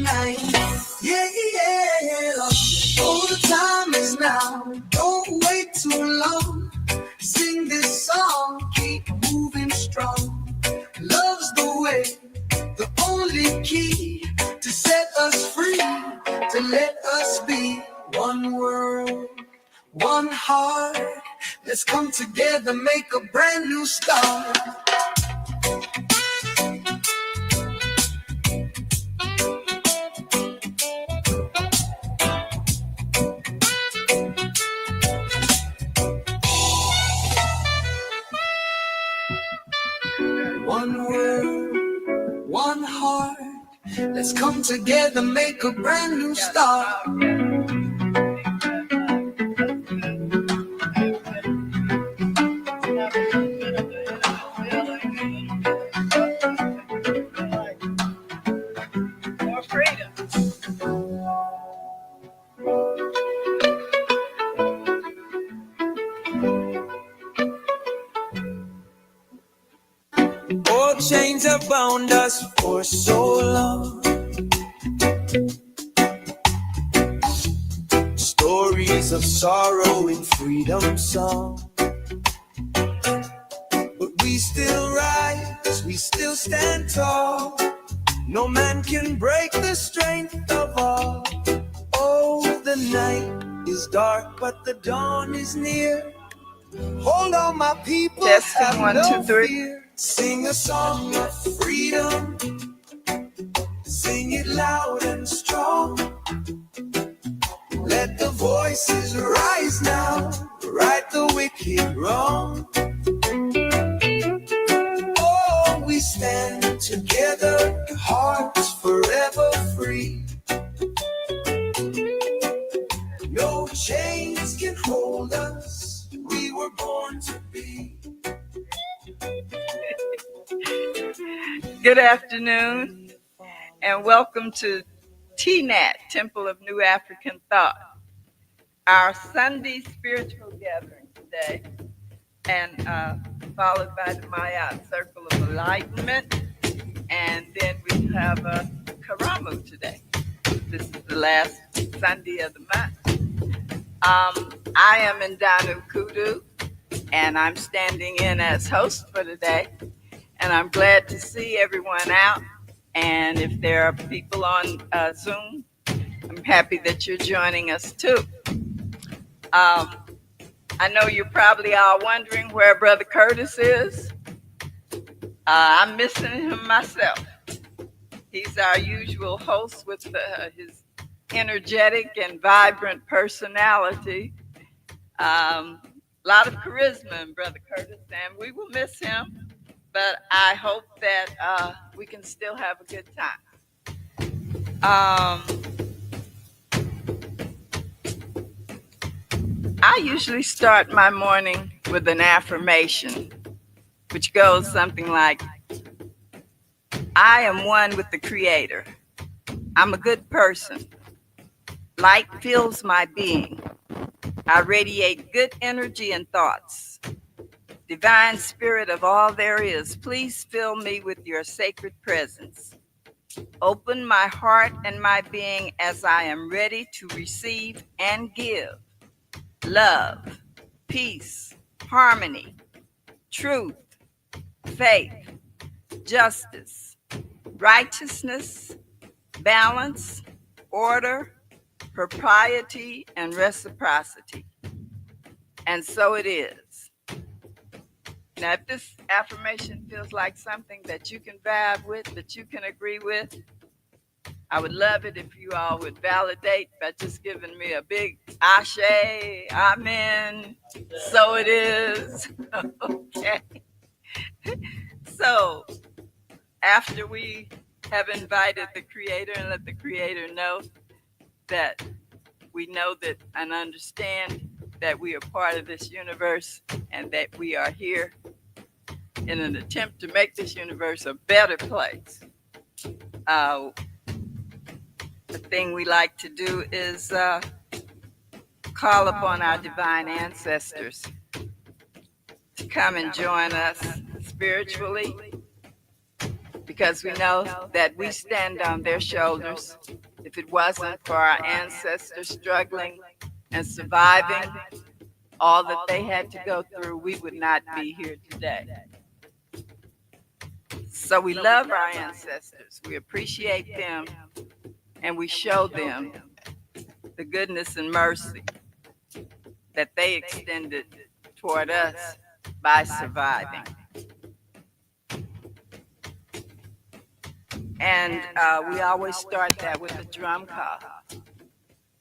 tonight. Yeah, yeah. Oh, the time is now. Don't wait too long. Sing this song, keep moving strong. Love's the way, the only key to set us free, to let us be one world, one heart. Let's come together, make a brand new start. One world, one heart. Let's come together, make a brand new start. More freedom. All chains have bound us for so long. Stories of sorrow and freedom song. But we still rise, we still stand tall. No man can break the strength of all. Oh, the night is dark, but the dawn is near. Hold on, my people, Testing, 1, 2, 3. fear. Sing a song of freedom. Sing it loud and strong. Let the voices rise now. Right the wicked wrong. Oh, we stand together, hearts forever free. No chains can hold us. We were born to be. Good afternoon, and welcome to TNAT, Temple of New African Thought, our Sunday spiritual gathering today, and followed by the Maya Circle of Enlightenment, and then we have a Karamu today. This is the last Sunday of the month. I am in Danu Kudu, and I'm standing in as host for today. And I'm glad to see everyone out. And if there are people on Zoom, I'm happy that you're joining us too. I know you're probably all wondering where Brother Curtis is. I'm missing him myself. He's our usual host with his energetic and vibrant personality. A lot of charisma in Brother Curtis, and we will miss him. But I hope that we can still have a good time. I usually start my morning with an affirmation, which goes something like, I am one with the Creator. I'm a good person. Light fills my being. I radiate good energy and thoughts. Divine Spirit of all there is, please fill me with your sacred presence. Open my heart and my being as I am ready to receive and give love, peace, harmony, truth, faith, justice, righteousness, balance, order, propriety, and reciprocity. And so it is. Now, if this affirmation feels like something that you can vibe with, that you can agree with, I would love it if you all would validate by just giving me a big ashe, amen, so it is. Okay. So, after we have invited the Creator and let the Creator know that we know that and understand that we are part of this universe and that we are here in an attempt to make this universe a better place. The thing we like to do is call upon our divine ancestors to come and join us spiritually because we know that we stand on their shoulders. If it wasn't for our ancestors struggling and surviving all that they had to go through, we would not be here today. So we love our ancestors, we appreciate them, and we show them the goodness and mercy that they extended toward us by surviving. And we always start that with a drum call.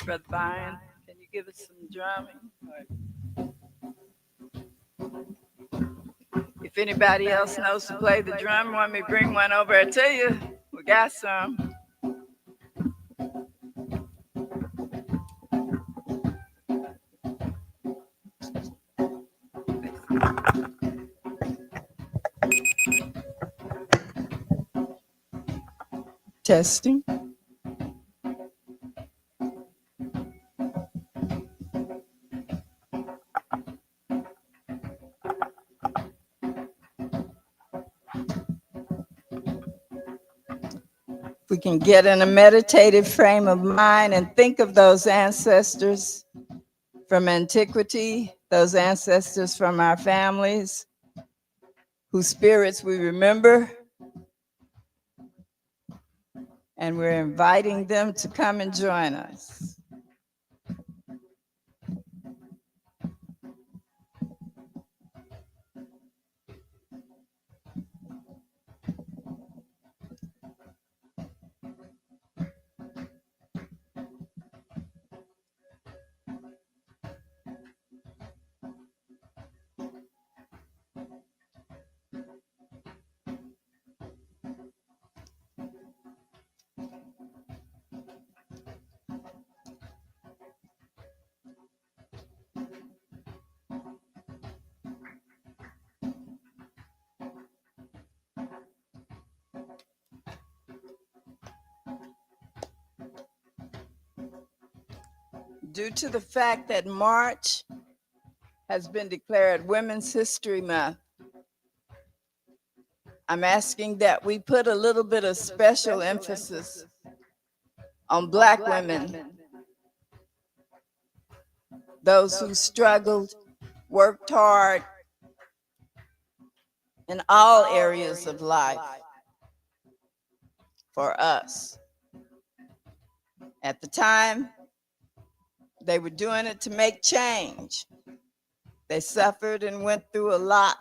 Brother Byron, can you give us some drumming? If anybody else knows to play the drum, want me to bring one over to you? We got some. Testing. We can get in a meditative frame of mind and think of those ancestors from antiquity, those ancestors from our families, whose spirits we remember, and we're inviting them to come and join us. Due to the fact that March has been declared Women's History Month, I'm asking that we put a little bit of special emphasis on Black women, those who struggled, worked hard in all areas of life for us. At the time, they were doing it to make change. They suffered and went through a lot.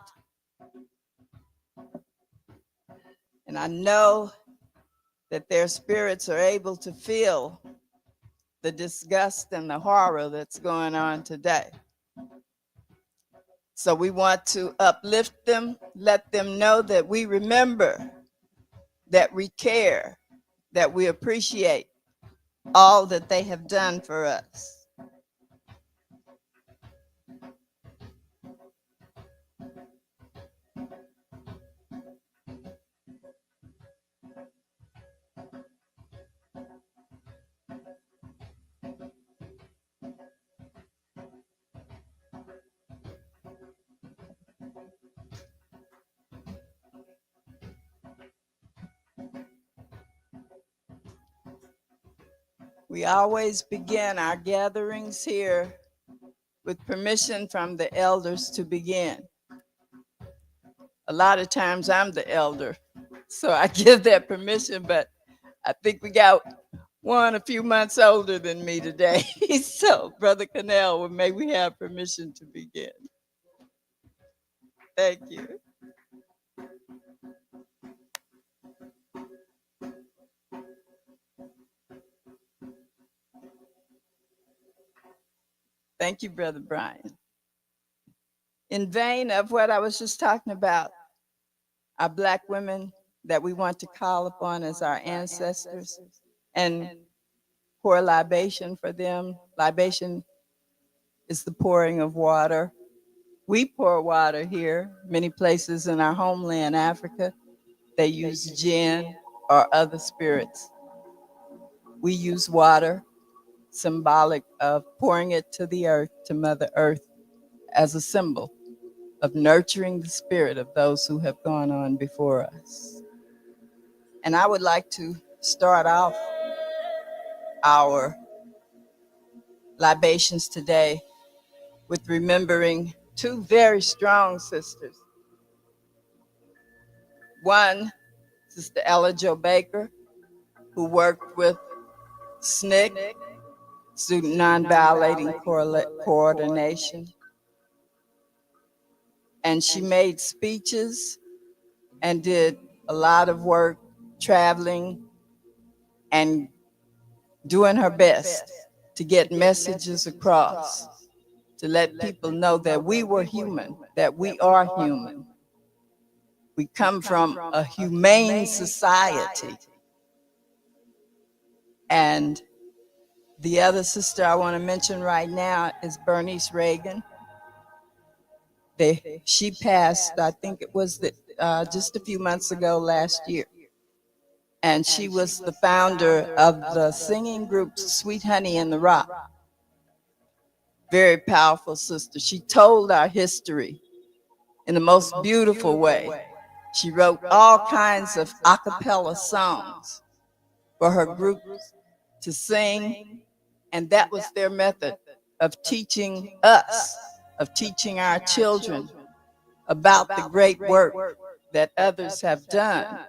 And I know that their spirits are able to feel the disgust and the horror that's going on today. So we want to uplift them, let them know that we remember, that we care, that we appreciate all that they have done for us. We always begin our gatherings here with permission from the elders to begin. A lot of times I'm the elder, so I give that permission, but I think we got one a few months older than me today. So, Brother Cannell, may we have permission to begin? Thank you. Thank you, Brother Brian. In vein of what I was just talking about, our Black women that we want to call upon as our ancestors and pour libation for them. Libation is the pouring of water. We pour water here. Many places in our homeland, Africa, they use gin or other spirits. We use water, symbolic of pouring it to the earth, to Mother Earth, as a symbol of nurturing the spirit of those who have gone on before us. And I would like to start off our libations today with remembering two very strong sisters. One, Sister Ella Jo Baker, who worked with SNCC, Student Non-Violating Coordination. And she made speeches and did a lot of work traveling and doing her best to get messages across, to let people know that we were human, that we are human. We come from a humane society. And the other sister I want to mention right now is Bernice Reagan. She passed, I think it was just a few months ago last year. And she was the founder of the singing group Sweet Honey in the Rock. Very powerful sister. She told our history in the most beautiful way. She wrote all kinds of a cappella songs for her groups to sing, and that was their method of teaching us, of teaching our children about the great work that others have done,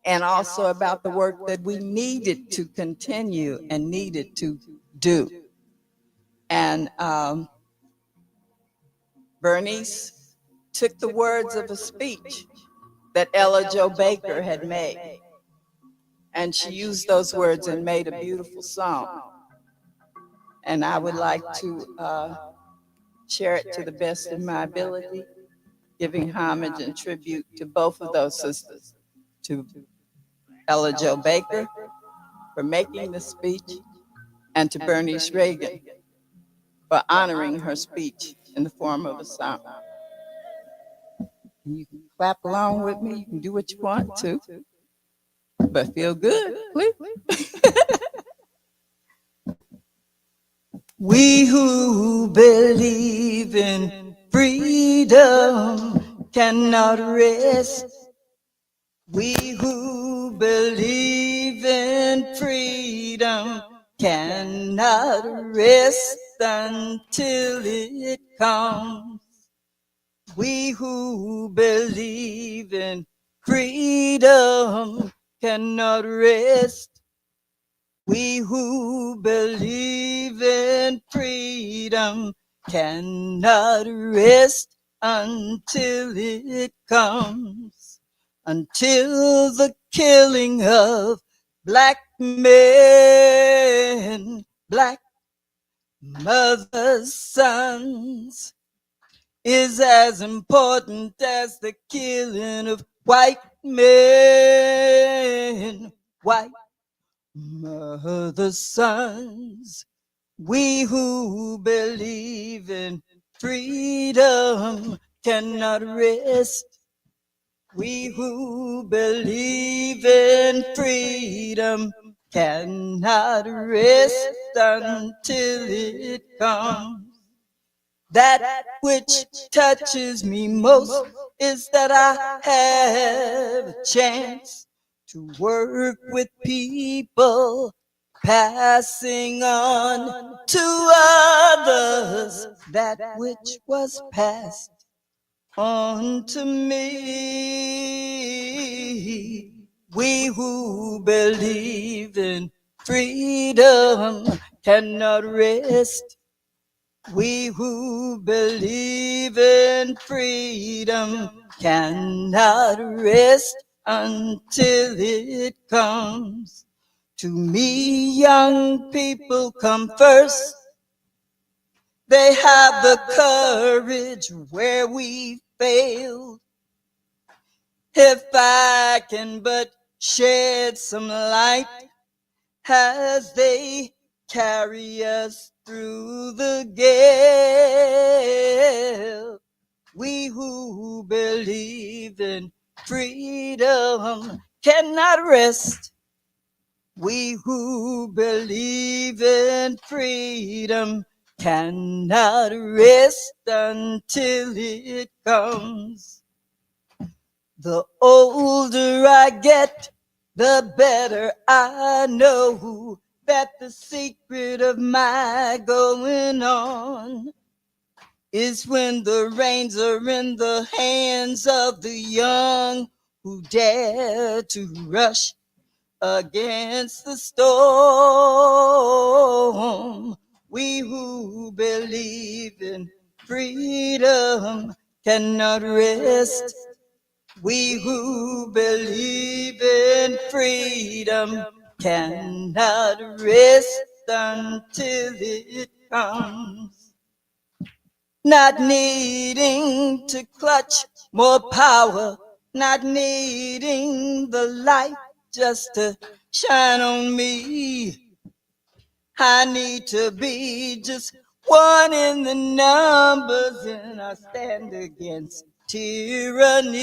and also about the work that we needed to continue and needed to do. And Bernice took the words of a speech that Ella Jo Baker had made, and she used those words and made a beautiful song. And I would like to share it to the best of my ability, giving homage and tribute to both of those sisters, to Ella Jo Baker for making the speech, and to Bernice Reagan for honoring her speech in the form of a song. You can clap along with me, you can do what you want to, but feel good, please. We who believe in freedom cannot rest. We who believe in freedom cannot rest until it comes. We who believe in freedom cannot rest. We who believe in freedom cannot rest until it comes. Until the killing of black men, black mothers' sons, is as important as the killing of white men, white mothers' sons. We who believe in freedom cannot rest. We who believe in freedom cannot rest until it comes. That which touches me most is that I have a chance to work with people, passing on to others that which was passed on to me. We who believe in freedom cannot rest. We who believe in freedom cannot rest until it comes. To me, young people come first. They have the courage where we failed. If I can but shed some light as they carry us through the gale. We who believe in freedom cannot rest. We who believe in freedom cannot rest until it comes. The older I get, the better I know that the secret of my going on is when the reins are in the hands of the young who dare to rush against the storm. We who believe in freedom cannot rest. We who believe in freedom cannot rest until it comes. Not needing to clutch more power, not needing the light just to shine on me. I need to be just one in the numbers, and I stand against tyranny.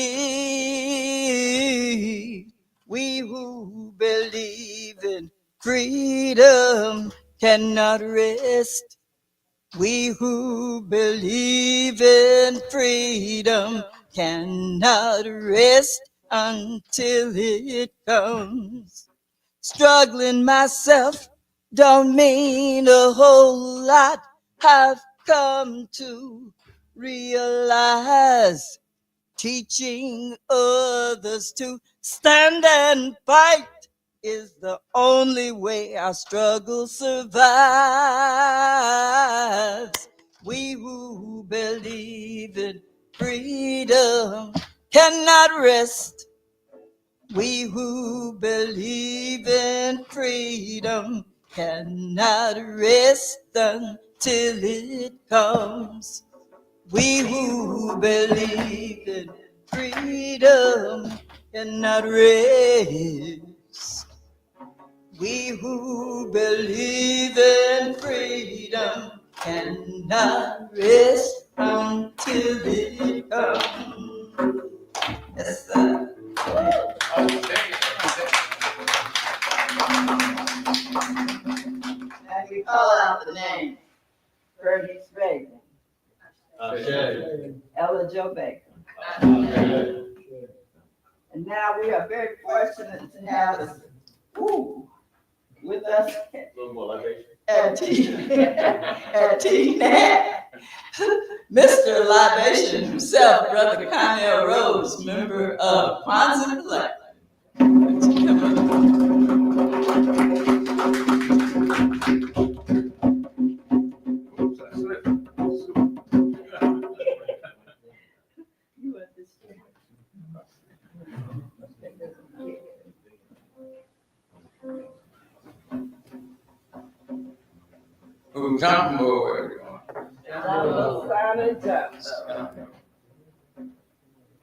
We who believe in freedom cannot rest. We who believe in freedom cannot rest until it comes. Struggling myself don't mean a whole lot. I've come to realize teaching others to stand and fight is the only way our struggle survives. We who believe in freedom cannot rest. We who believe in freedom cannot rest until it comes. We who believe in freedom cannot rest. We who believe in freedom cannot rest until it comes. Yes, sir. Now you call out the name. Bernice Reagan. Ella Jo Baker. And now we are very fortunate to have with us at T-Net, Mr. Libation himself, Brother Connell Rose, member of Kwanzaa Collective.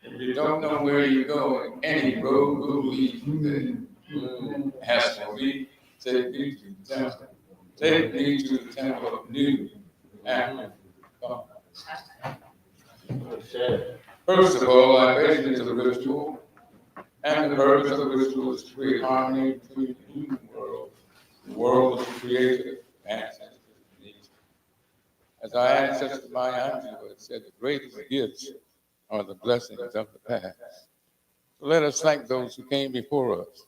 If you don't know where you're going, any road will lead you there. As for me, take me to the temple. Take me to the temple of new and first of all, libation is a ritual, and the purpose of the ritual is to create harmony between the human world, the world of the creator, ancestors. As our ancestor Maya Angelou had said, the greatest gifts are the blessings of the past. So let us thank those who came before us.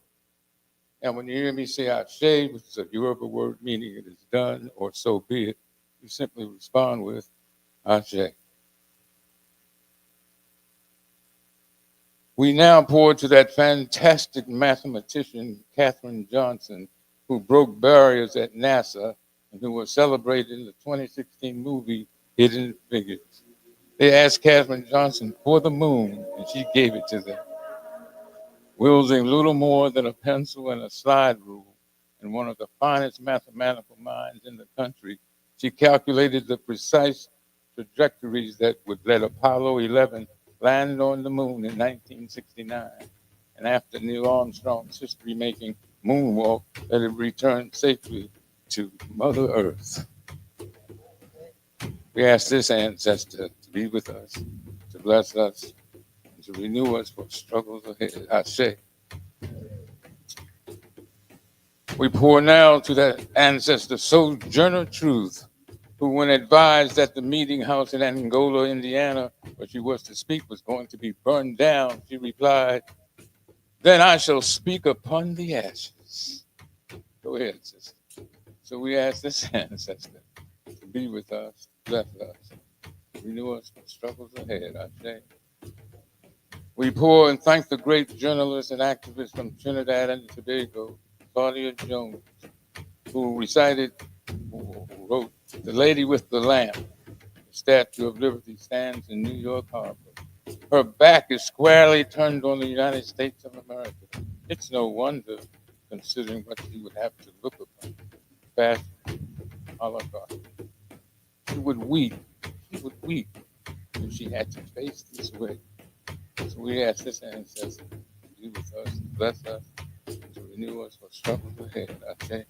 And when you hear me say Ashe, which is a Yoruba word meaning it is done or so be it, you simply respond with Ashe. We now pour to that fantastic mathematician, Katherine Johnson, who broke barriers at NASA and who was celebrated in the 2016 movie Hidden Figures. They asked Katherine Johnson for the moon, and she gave it to them. Wielding little more than a pencil and a slide rule, and one of the finest mathematical minds in the country, she calculated the precise trajectories that would let Apollo 11 land on the moon in 1969. And after Neil Armstrong's history-making moonwalk, let it return safely to Mother Earth. We ask this ancestor to be with us, to bless us, and to renew us for struggles ahead. Ashe. We pour now to that ancestor, sojourner truth, who, when advised that the meeting house in Angola, Indiana, where she was to speak, was going to be burned down, she replied, "Then I shall speak upon the ashes." Go ahead, sister. So we ask this ancestor to be with us, bless us, renew us for struggles ahead, I say. We pour and thank the great journalist and activist from Trinidad and Tobago, Claudia Jones, who wrote "The Lady with the Lamp." The Statue of Liberty stands in New York Harbor. Her back is squarely turned on the United States of America. It's no wonder, considering what she would have to look upon. Past Holocaust. She would weep. She would weep if she had to face this way. So we ask this ancestor to be with us, to bless us, to renew us for struggles ahead, I say.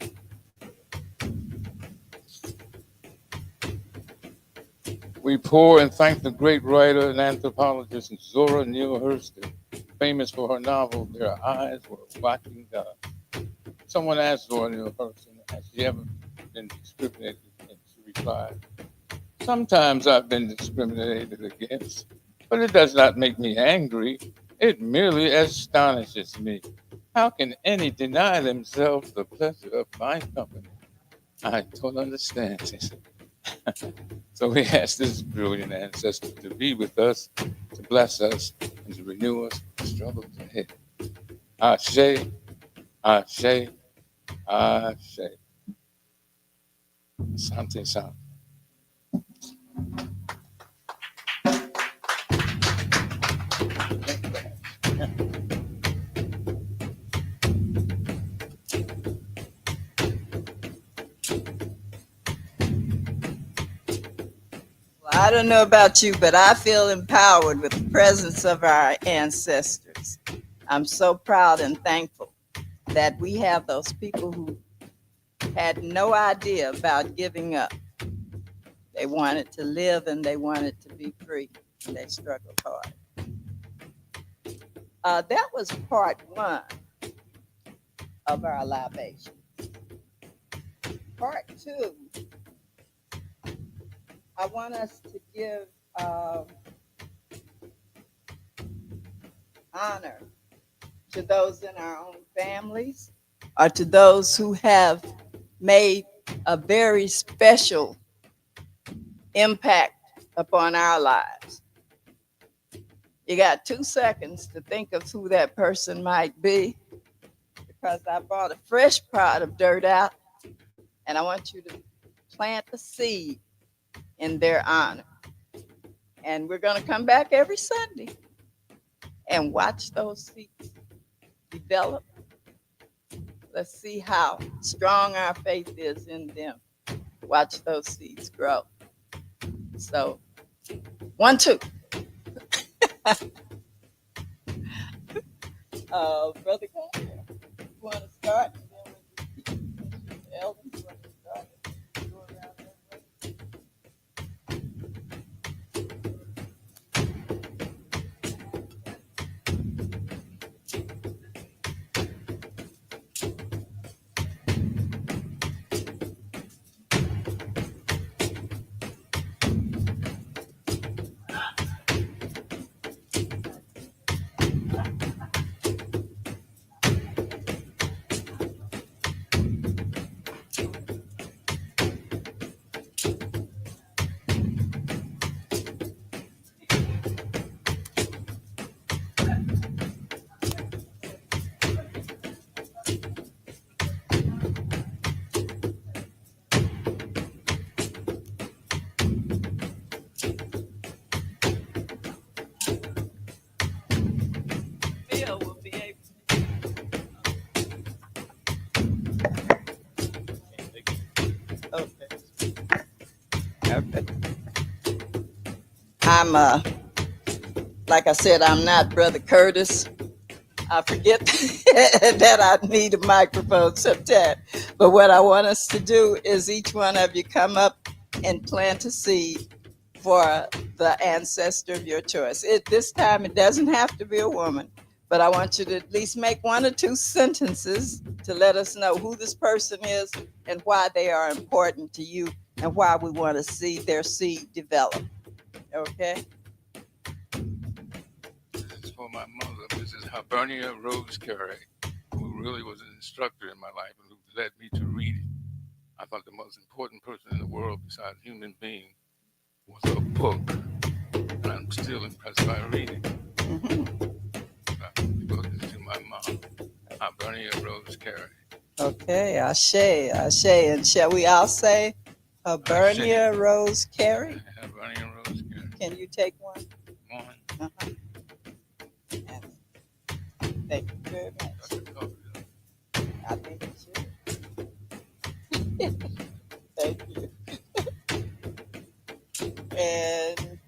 We pour and thank the great writer and anthropologist Zora Neale Hurston, famous for her novel, Their Eyes Were Watching God. Someone asked Zora Neale Hurston, has she ever been discriminated against? She replied, "Sometimes I've been discriminated against, but it does not make me angry. It merely astonishes me. How can any deny themselves the pleasure of my company? I don't understand this." So we ask this brilliant ancestor to be with us, to bless us, and to renew us for the struggles ahead. Ashe, Ashe, Ashe. Asante San. I don't know about you, but I feel empowered with the presence of our ancestors. I'm so proud and thankful that we have those people who had no idea about giving up. They wanted to live and they wanted to be free, and they struggled hard. That was part one of our libation. Part two, I want us to give honor to those in our own families or to those who have made a very special impact upon our lives. You got 2 seconds to think of who that person might be, because I brought a fresh pot of dirt out and I want you to plant the seed in their honor. And we're going to come back every Sunday and watch those seeds develop. Let's see how strong our faith is in them. Watch those seeds grow. So, 1, 2. Brother Conner, you want to start? Elder, you want to start? Go around that way. Bill will be able to. Okay. I'm like I said, I'm not Brother Curtis. I forget that I need a microphone sometimes. But what I want us to do is each one of you come up and plant a seed for the ancestor of your choice. This time it doesn't have to be a woman, but I want you to at least make 1 or 2 sentences to let us know who this person is and why they are important to you and why we want to see their seed develop. Okay? This is for my mother, Mrs. Hibernia Rose Carey, who really was an instructor in my life and who led me to reading. I thought the most important person in the world besides human being was a book. And I'm still impressed by reading. The book is to my mom, Hibernia Rose Carey. Okay, Ashe, Ashe. And shall we all say Hibernia Rose Carey? Hibernia Rose Carey. Can you take one? One. Uh-huh. Thank you very much. I think you should. Thank you. And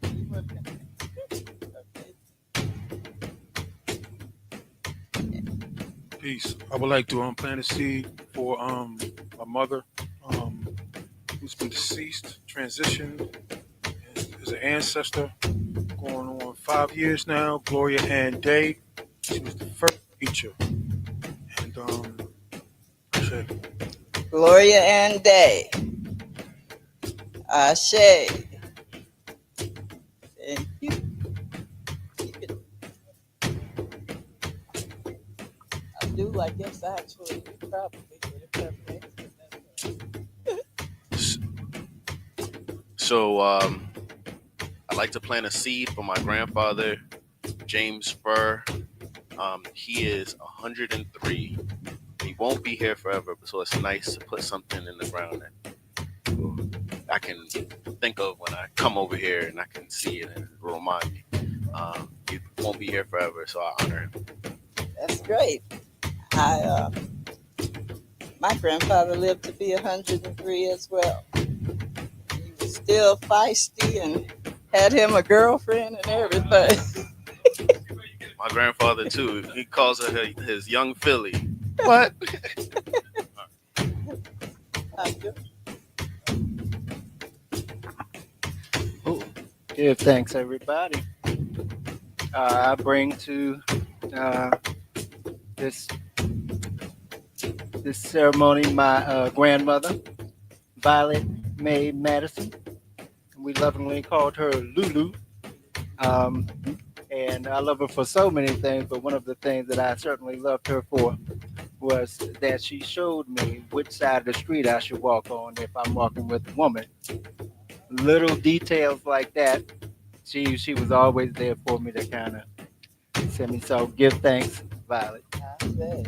Peace. I would like to plant a seed for my mother, who's been deceased, transitioned, is an ancestor, going on 5 years now. Gloria Ann Day. She was the first teacher, and I said, Gloria Ann Day. Ashe. Thank you. I do, I guess actually, you probably get it up next. So I'd like to plant a seed for my grandfather, James Furr. He is 103. He won't be here forever, so it's nice to put something in the ground that I can think of when I come over here and I can see it and it will remind me. He won't be here forever, so I honor him. That's great. My grandfather lived to be 103 as well. He was still feisty and had him a girlfriend and everything. My grandfather too. He calls her his young filly. What? Oh, give thanks, everybody. I bring to this ceremony my grandmother, Violet Mae Madison. We lovingly called her Lulu. And I love her for so many things, but one of the things that I certainly loved her for was that she showed me which side of the street I should walk on if I'm walking with a woman. Little details like that, she was always there for me to kind of send me. So give thanks, Violet. Ashe.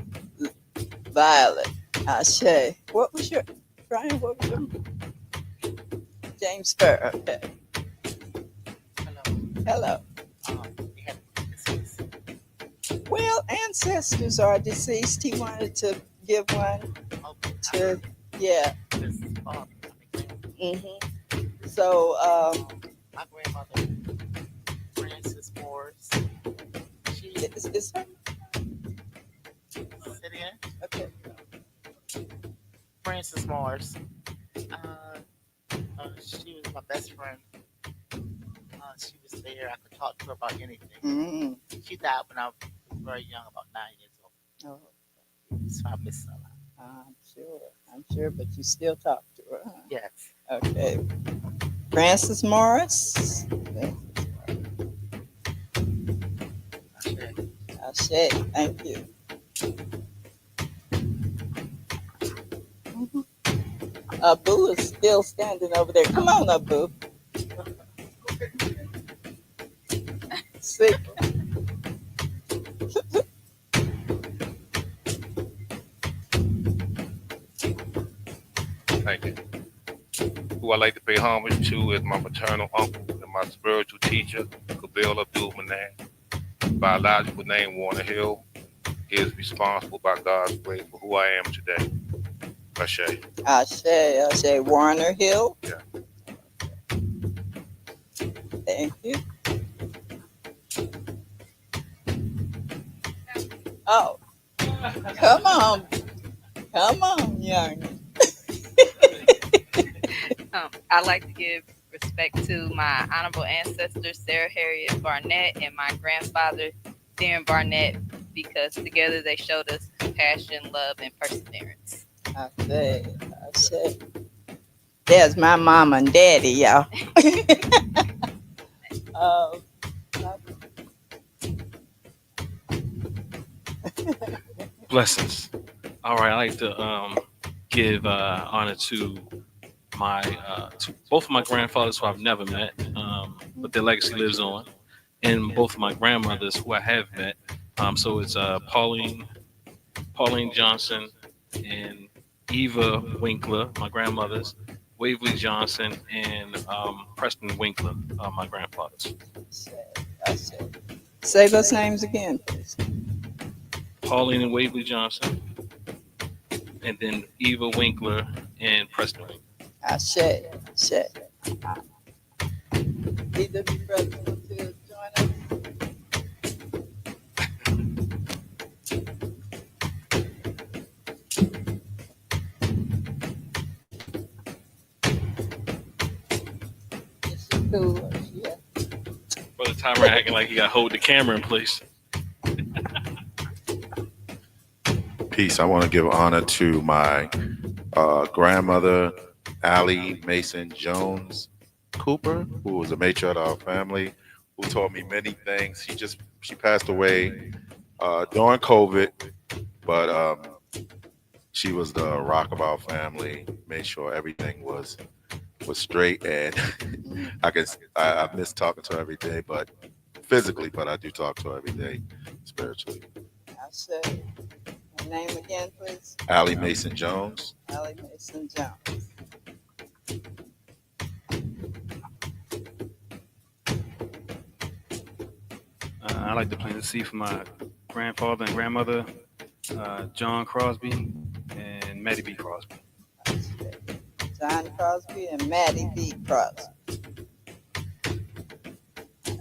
Violet. Ashe. What was your, Brian, what was your? James Furr. Okay. Hello. Well, ancestors are deceased. He wanted to give one to, yeah. So, my grandmother, Frances Morris, she is her? sit in. Okay. Frances Morris. She was my best friend. She was there. I could talk to her about anything. She died when I was very young, about 9 years old. Oh. So I miss her a lot. I'm sure, but you still talk to her, huh? Yes. Okay. Frances Morris. Ashe. Thank you. Abu is still standing over there. Come on, Abu. Sick. Thank you. Who I like to pay homage to is my maternal uncle and my spiritual teacher, Kabil Abdul-Manan. Biological name Warner Hill. He is responsible by God's grace for who I am today. Ashe. Ashe. Warner Hill. Yeah. Thank you. Oh, come on, young. I'd like to give respect to my honorable ancestors, Sarah Harriet Barnett, and my grandfather, Darren Barnett, because together they showed us compassion, love, and perseverance. I say. There's my mama and daddy, y'all. uh, Blessings. All right, I like to give honor to my to both of my grandfathers who I've never met, but their legacy lives on, and both of my grandmothers who I have met. So it's Pauline Johnson and Eva Winkler, my grandmothers, Waverly Johnson and Preston Winkler, my grandfathers. Say those names again, please. Pauline and Waverly Johnson, and then Eva Winkler and Preston Winkler. Ashe. Either of you brothers want to join us? Yes, you do. Yeah. Brother Tyron acting like he got to hold the camera in place. Peace. I want to give honor to my grandmother, Allie Mason Jones Cooper, who was a matriarch of our family, who taught me many things. She passed away during COVID, but she was the rock of our family, made sure everything was straight. And I miss talking to her every day, but physically, but I do talk to her every day spiritually. I say. Her name again, please. Allie Mason Jones. Allie Mason Jones. I like to plant the seed for my grandfather and grandmother, John Crosby and Mattie B. Crosby. John Crosby and Mattie B. Crosby.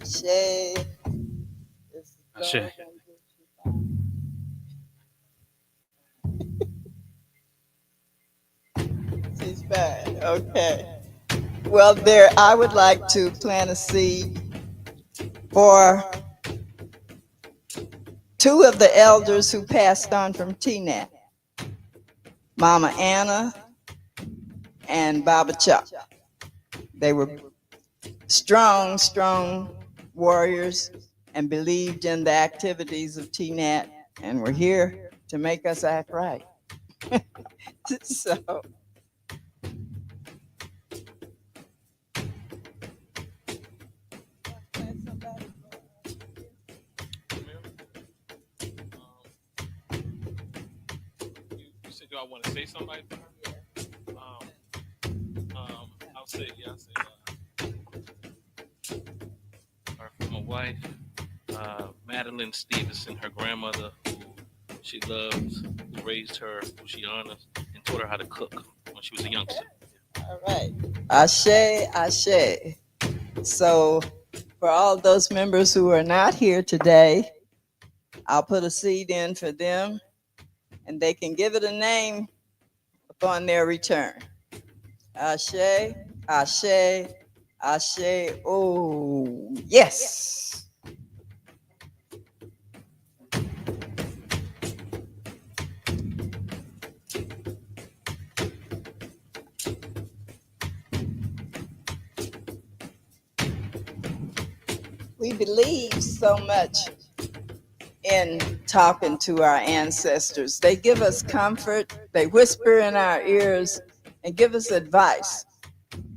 Ashe. Ashe. She's back. Okay. Well, there, I would like to plant a seed for two of the elders who passed on from TNAT, Mama Anna and Baba Chuck. They were strong warriors and believed in the activities of TNAT and were here to make us act right. So, You said, do I want to say somebody for her? I'll say. Her former wife, Madeline Stevenson, her grandmother, who she loves, who raised her, who she honors, and taught her how to cook when she was a youngster. all right. Ashe. So, for all those members who are not here today, I'll put a seed in for them, and they can give it a name upon their return. Ashe. Oh, yes. We believe so much in talking to our ancestors. They give us comfort, they whisper in our ears, and give us advice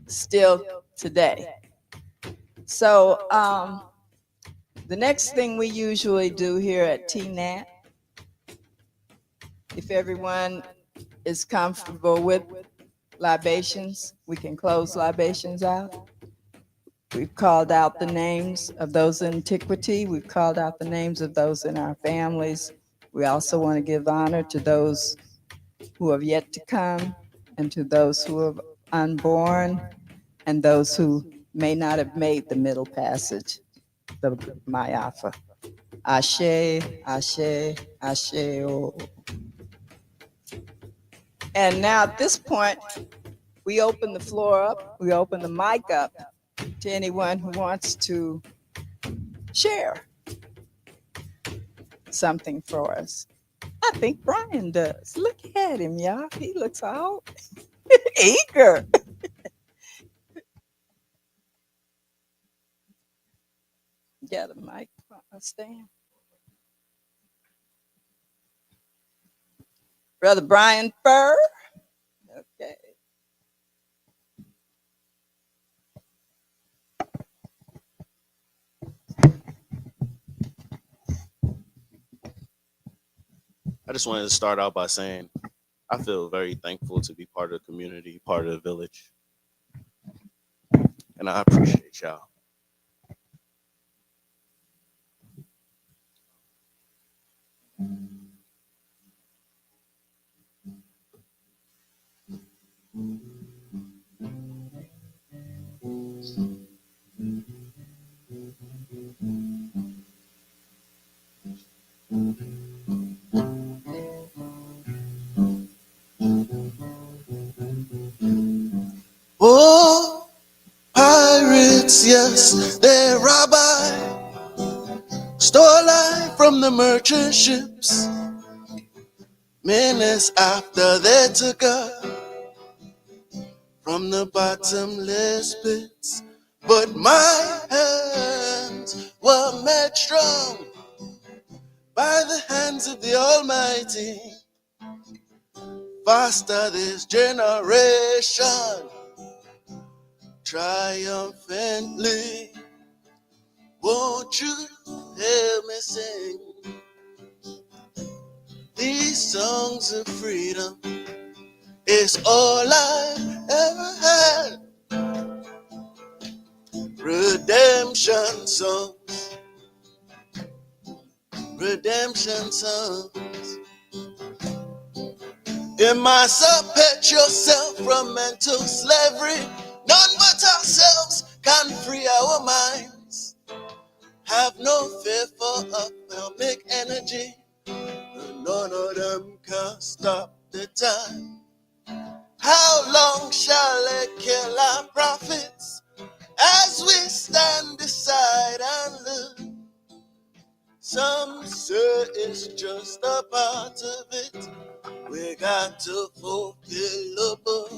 still today. So, the next thing we usually do here at TNAT, if everyone is comfortable with libations, we can close libations out. We've called out the names of those in antiquity. We've called out the names of those in our families. We also want to give honor to those who have yet to come, and to those who are unborn, and those who may not have made the middle passage, the Mayafa. Ashe. Oh. And now at this point, we open the floor up, we open the mic up to anyone who wants to share something for us? I think Brian does. Look at him, y'all. He looks all eager. Got a mic stand. Brother Brian Furr. Okay. I just wanted to start out by saying I feel very thankful to be part of the community, part of the village, and I appreciate y'all. Oh, pirates, yes, they're rabbi. Stole life from the merchant ships. Minutes after they took her from the bottomless pits. But my hands were made strong by the hands of the Almighty. Faster this generation, triumphantly. Won't you hear me sing these songs of freedom? It's all I ever had. Redemption songs, redemption songs. Emancipate yourself from mental slavery. None but ourselves can free our minds. Have no fear for atomic energy. None of them can stop the time. How long shall it kill our prophets as we stand aside and look? Some say it's just a part of it. We got to fulfill the book.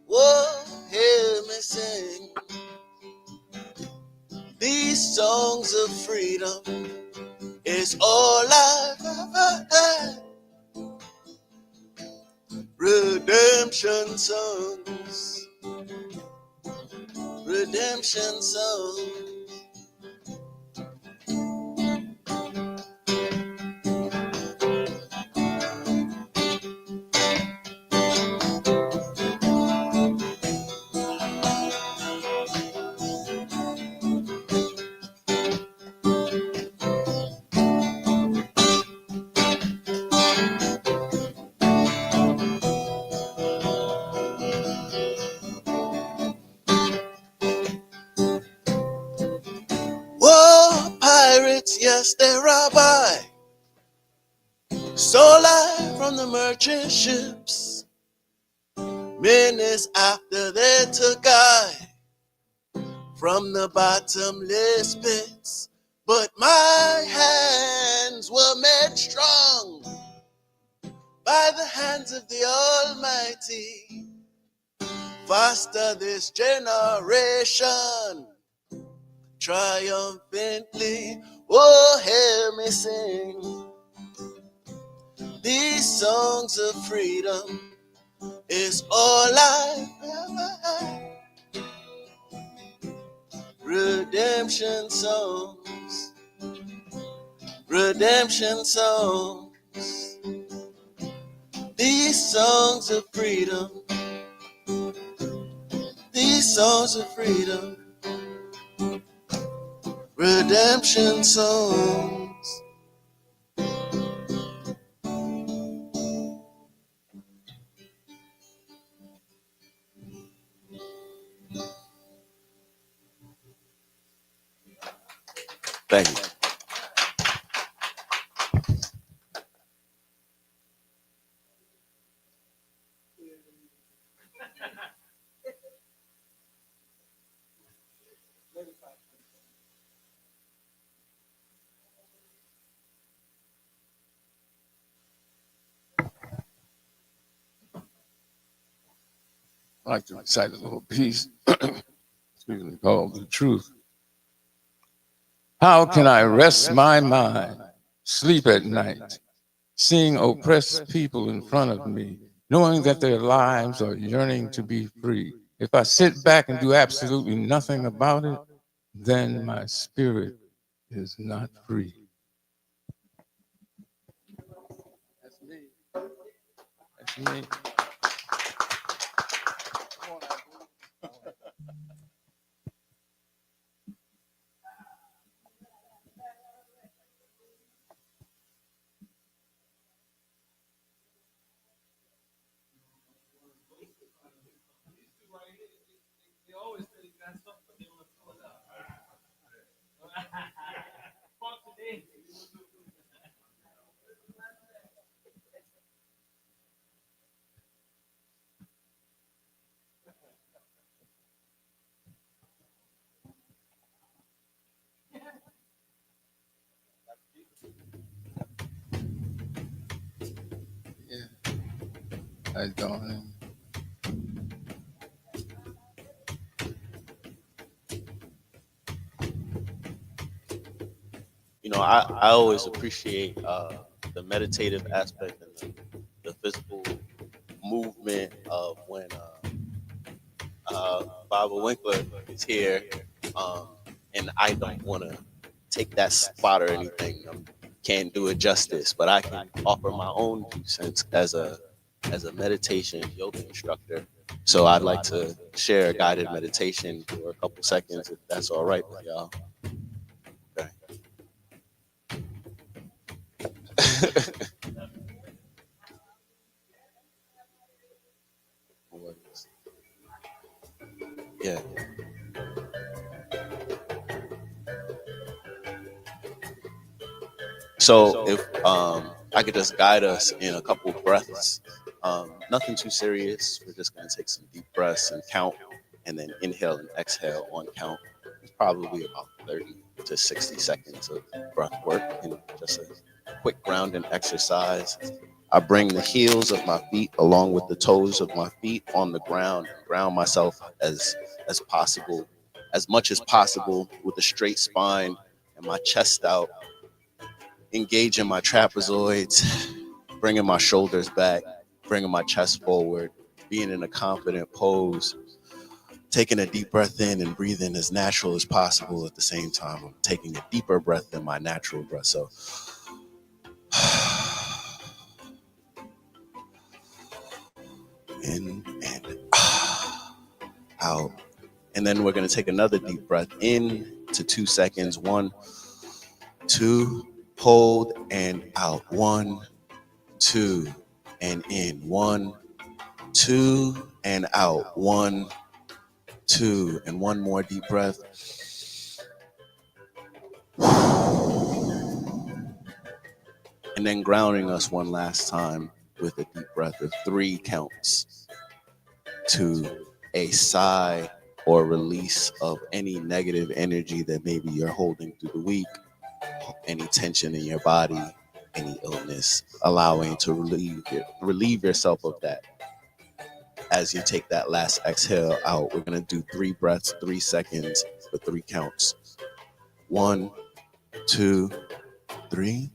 Whoa, hear me sing these songs of freedom. It's all I've ever had. Redemption songs, redemption songs. Whoa, pirates, yes, they're rabbi. Stole life from the merchant ships. Minutes after they took I from the bottomless pits. But my hands were made strong by the hands of the Almighty. Faster this generation, triumphantly. Oh, hear me sing these songs of freedom. Is all I've ever had. Redemption songs, redemption songs. These songs of freedom, these songs of freedom. Redemption songs. Thank you. like to recite a little piece, excuse me, called The Truth. How can I rest my mind, sleep at night, seeing oppressed people in front of me, knowing that their lives are yearning to be free? If I sit back and do absolutely nothing about it, then my spirit is not free. That's me. That's me. Yeah, I don't. You know, I always appreciate the meditative aspect and the physical movement of when Baba Winkler is here, and I don't want to take that spot or anything. Can't do it justice, but I can offer my own 2 cents as a meditation yoga instructor. So I'd like to share a guided meditation for a couple seconds, if that's all right with y'all. Okay. Yeah. So if I could just guide us in a couple breaths, nothing too serious. We're just going to take some deep breaths and count, and then inhale and exhale on count. It's probably about 30 to 60 seconds of breath work, and just a quick grounding exercise. I bring the heels of my feet along with the toes of my feet on the ground, and ground myself as possible, as much as possible, with a straight spine and my chest out, engaging my trapezoids, bringing my shoulders back, bringing my chest forward, being in a confident pose, taking a deep breath in and breathing as natural as possible at the same time. I'm taking a deeper breath than my natural breath. So in and out. And then we're going to take another deep breath in to 2 seconds. 1, 2, hold and out. 1, 2, and in. 1, 2, and out. 1, 2, and one more deep breath. And then grounding us one last time with a deep breath of 3 counts to a sigh or release of any negative energy that maybe you're holding through the week, any tension in your body, any illness, allowing to relieve yourself of that. As you take that last exhale out, we're going to do 3 breaths, 3 seconds for 3 counts. 1, 2, 3.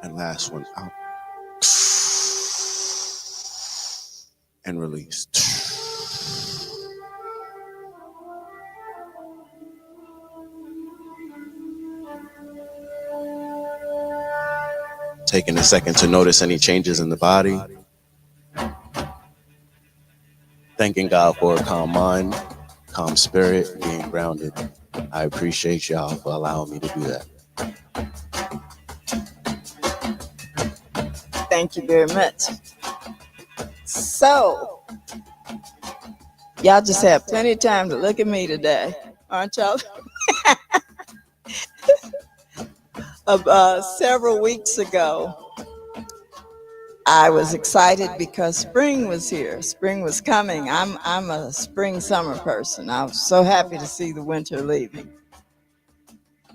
And last one out. And release. Taking a second to notice any changes in the body. Thanking God for a calm mind, calm spirit, being grounded. I appreciate y'all for allowing me to do that. Thank you very much. So, y'all just have plenty of time to look at me today, aren't y'all? Several weeks ago, I was excited because spring was here. Spring was coming. I'm a spring summer person. I was so happy to see the winter leaving.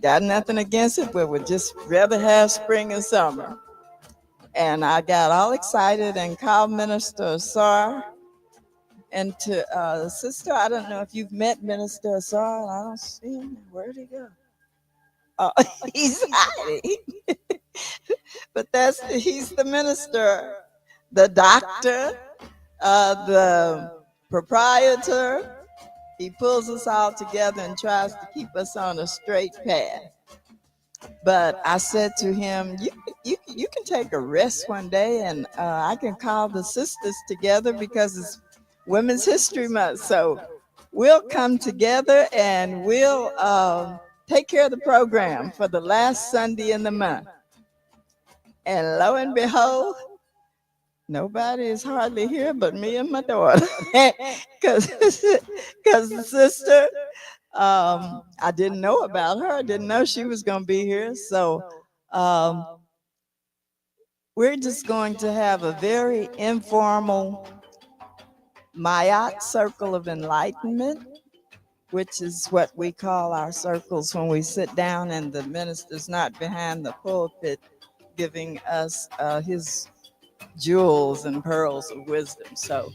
Got nothing against it, but would just rather have spring and summer. And I got all excited and called Minister Ausar and to sister. I don't know if you've met Minister Ausar. I don't see him. Where'd he go? Oh, he's hiding. But he's the minister, the doctor, the proprietor. He pulls us all together and tries to keep us on a straight path. But I said to him, you can take a rest one day and I can call the sisters together because it's Women's History Month. So we'll come together and we'll take care of the program for the last Sunday in the month. And lo and behold, nobody is hardly here but me and my daughter. Because the sister, I didn't know about her. I didn't know she was going to be here. So we're just going to have a very informal Mayat circle of enlightenment, which is what we call our circles when we sit down and the minister's not behind the pulpit giving us his jewels and pearls of wisdom. So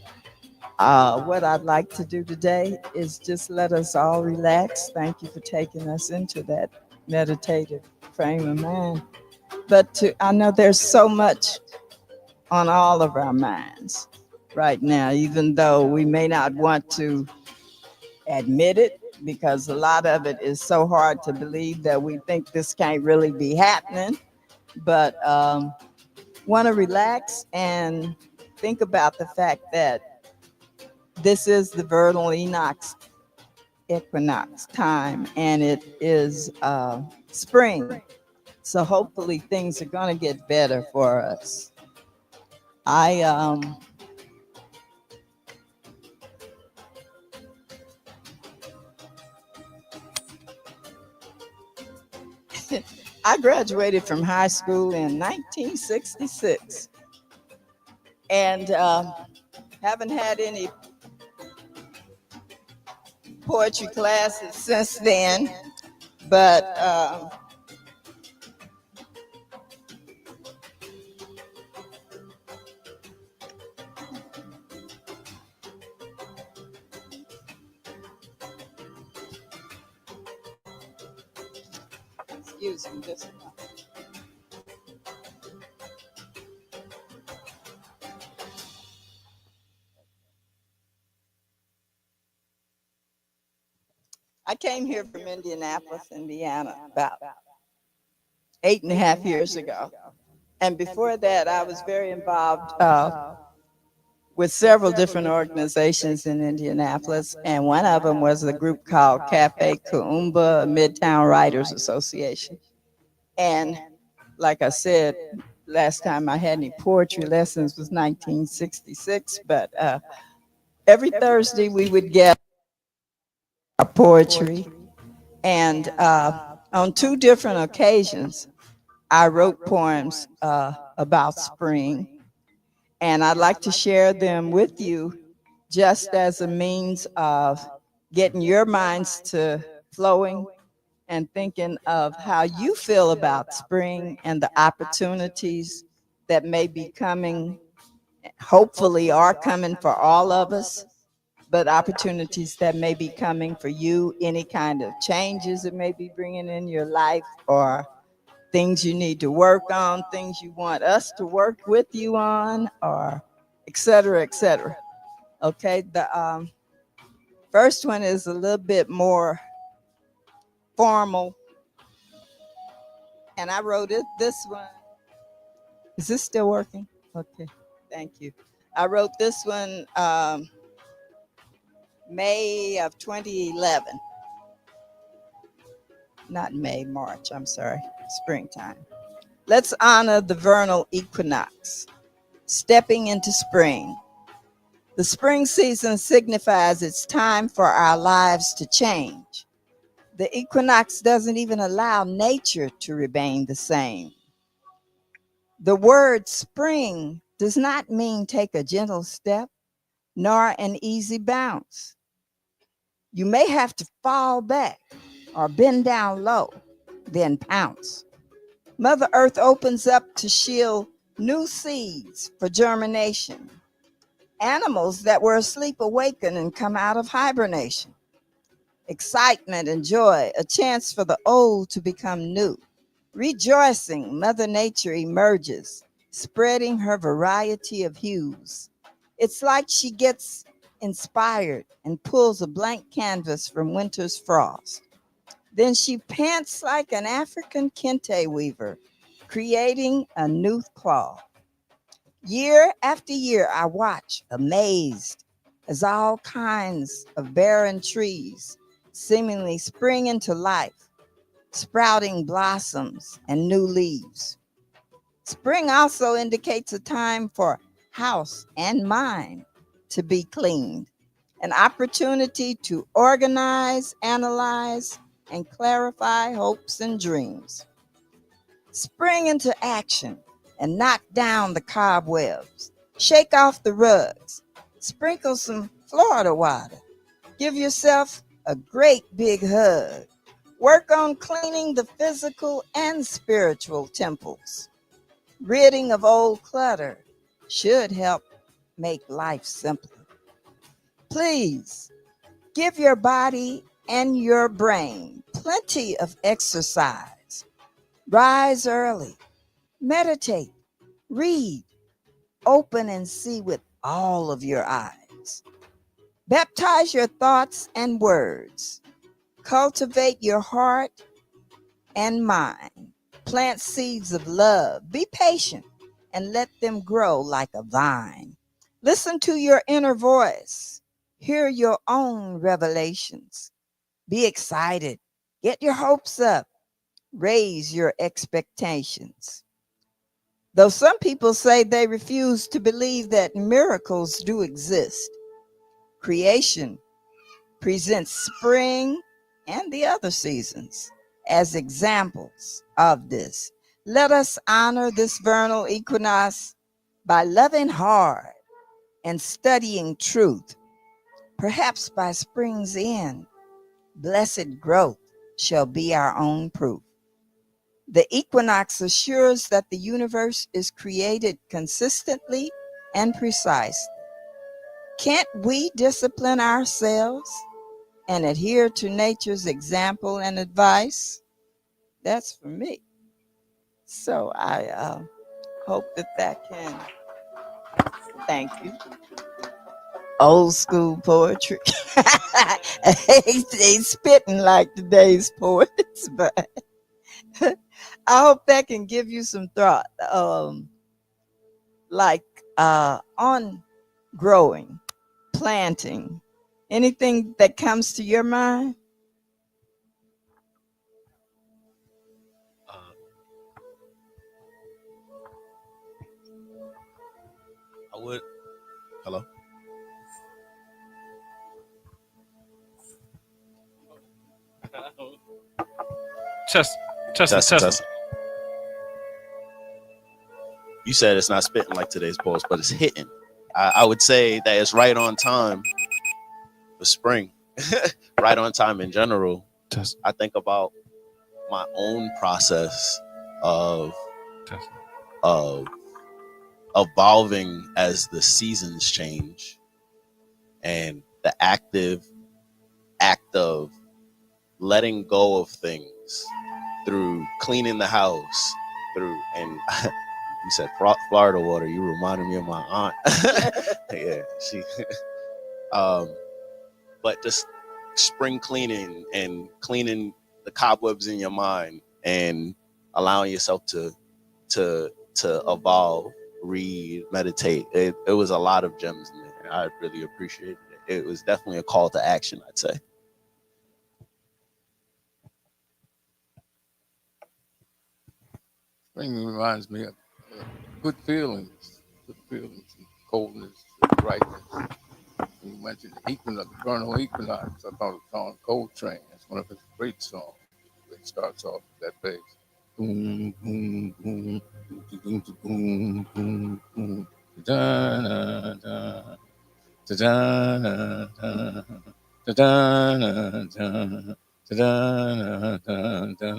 what I'd like to do today is just let us all relax. Thank you for taking us into that meditative frame of mind. But I know there's so much on all of our minds right now, even though we may not want to admit it, because a lot of it is so hard to believe that we think this can't really be happening. But want to relax and think about the fact that this is the vernal equinox time, and it is spring. So hopefully things are going to get better for us. I graduated from high school in 1966 and haven't had any poetry classes since then, but excuse me, just I came here from Indianapolis, Indiana, about 8.5 years ago. And before that, I was very involved with several different organizations in Indianapolis. And one of them was a group called Cafe Kuumba, Midtown Writers Association. And like I said, last time I had any poetry lessons was 1966. But every Thursday we would get our poetry. And on 2 different occasions, I wrote poems about spring. And I'd like to share them with you just as a means of getting your minds to flowing and thinking of how you feel about spring and the opportunities that may be coming, hopefully are coming for all of us, but opportunities that may be coming for you, any kind of changes it may be bringing in your life, or things you need to work on, things you want us to work with you on, or et cetera, et cetera. Okay, the first one is a little bit more formal, and I wrote it. This one, is this still working? Okay, thank you. I wrote this one May of 2011. Not May, March, I'm sorry, springtime. Let's honor the vernal equinox, stepping into spring. The spring season signifies it's time for our lives to change. The equinox doesn't even allow nature to remain the same. The word spring does not mean take a gentle step, nor an easy bounce. You may have to fall back or bend down low, then pounce. Mother Earth opens up to shield new seeds for germination. Animals that were asleep awaken and come out of hibernation. Excitement and joy, a chance for the old to become new. Rejoicing, Mother Nature emerges, spreading her variety of hues. It's like she gets inspired and pulls a blank canvas from winter's frost. Then she pants like an African kente weaver, creating a new cloth. Year after year, I watch, amazed, as all kinds of barren trees seemingly spring into life, sprouting blossoms and new leaves. Spring also indicates a time for house and mind to be cleaned, an opportunity to organize, analyze, and clarify hopes and dreams. Spring into action and knock down the cobwebs. Shake off the rugs. Sprinkle some Florida water. Give yourself a great big hug. Work on cleaning the physical and spiritual temples. Ridding of old clutter should help make life simpler. Please give your body and your brain plenty of exercise. Rise early, meditate, read, open and see with all of your eyes. Baptize your thoughts and words. Cultivate your heart and mind. Plant seeds of love. Be patient and let them grow like a vine. Listen to your inner voice. Hear your own revelations. Be excited. Get your hopes up. Raise your expectations. Though some people say they refuse to believe that miracles do exist, creation presents spring and the other seasons as examples of this. Let us honor this vernal equinox by loving hard and studying truth. Perhaps by spring's end, blessed growth shall be our own proof. The equinox assures that the universe is created consistently and precisely. Can't we discipline ourselves and adhere to nature's example and advice? That's for me. So I hope that can, thank you. Old school poetry. They spitting like today's poets, but I hope that can give you some thought, on growing, planting, anything that comes to your mind. I would. Hello. Test. You said it's not spitting like today's post, but it's hitting. I would say that it's right on time for spring, right on time in general. I think about my own process of evolving as the seasons change, and the active act of letting go of things through cleaning the house, and you said Florida water. You reminded me of my aunt. Yeah, she. But just spring cleaning and cleaning the cobwebs in your mind and allowing yourself to evolve, read, meditate. It was a lot of gems in there. I really appreciated it. It was definitely a call to action, I'd say. Spring reminds me of good feelings, coldness, brightness. When you mentioned the equinox, vernal equinox, I thought it was on Coltrane. One of his great songs. It starts off with that bass. Boom, boom, boom, boom, boom, boom, boom, da da da, da da da, da da da, da da da, da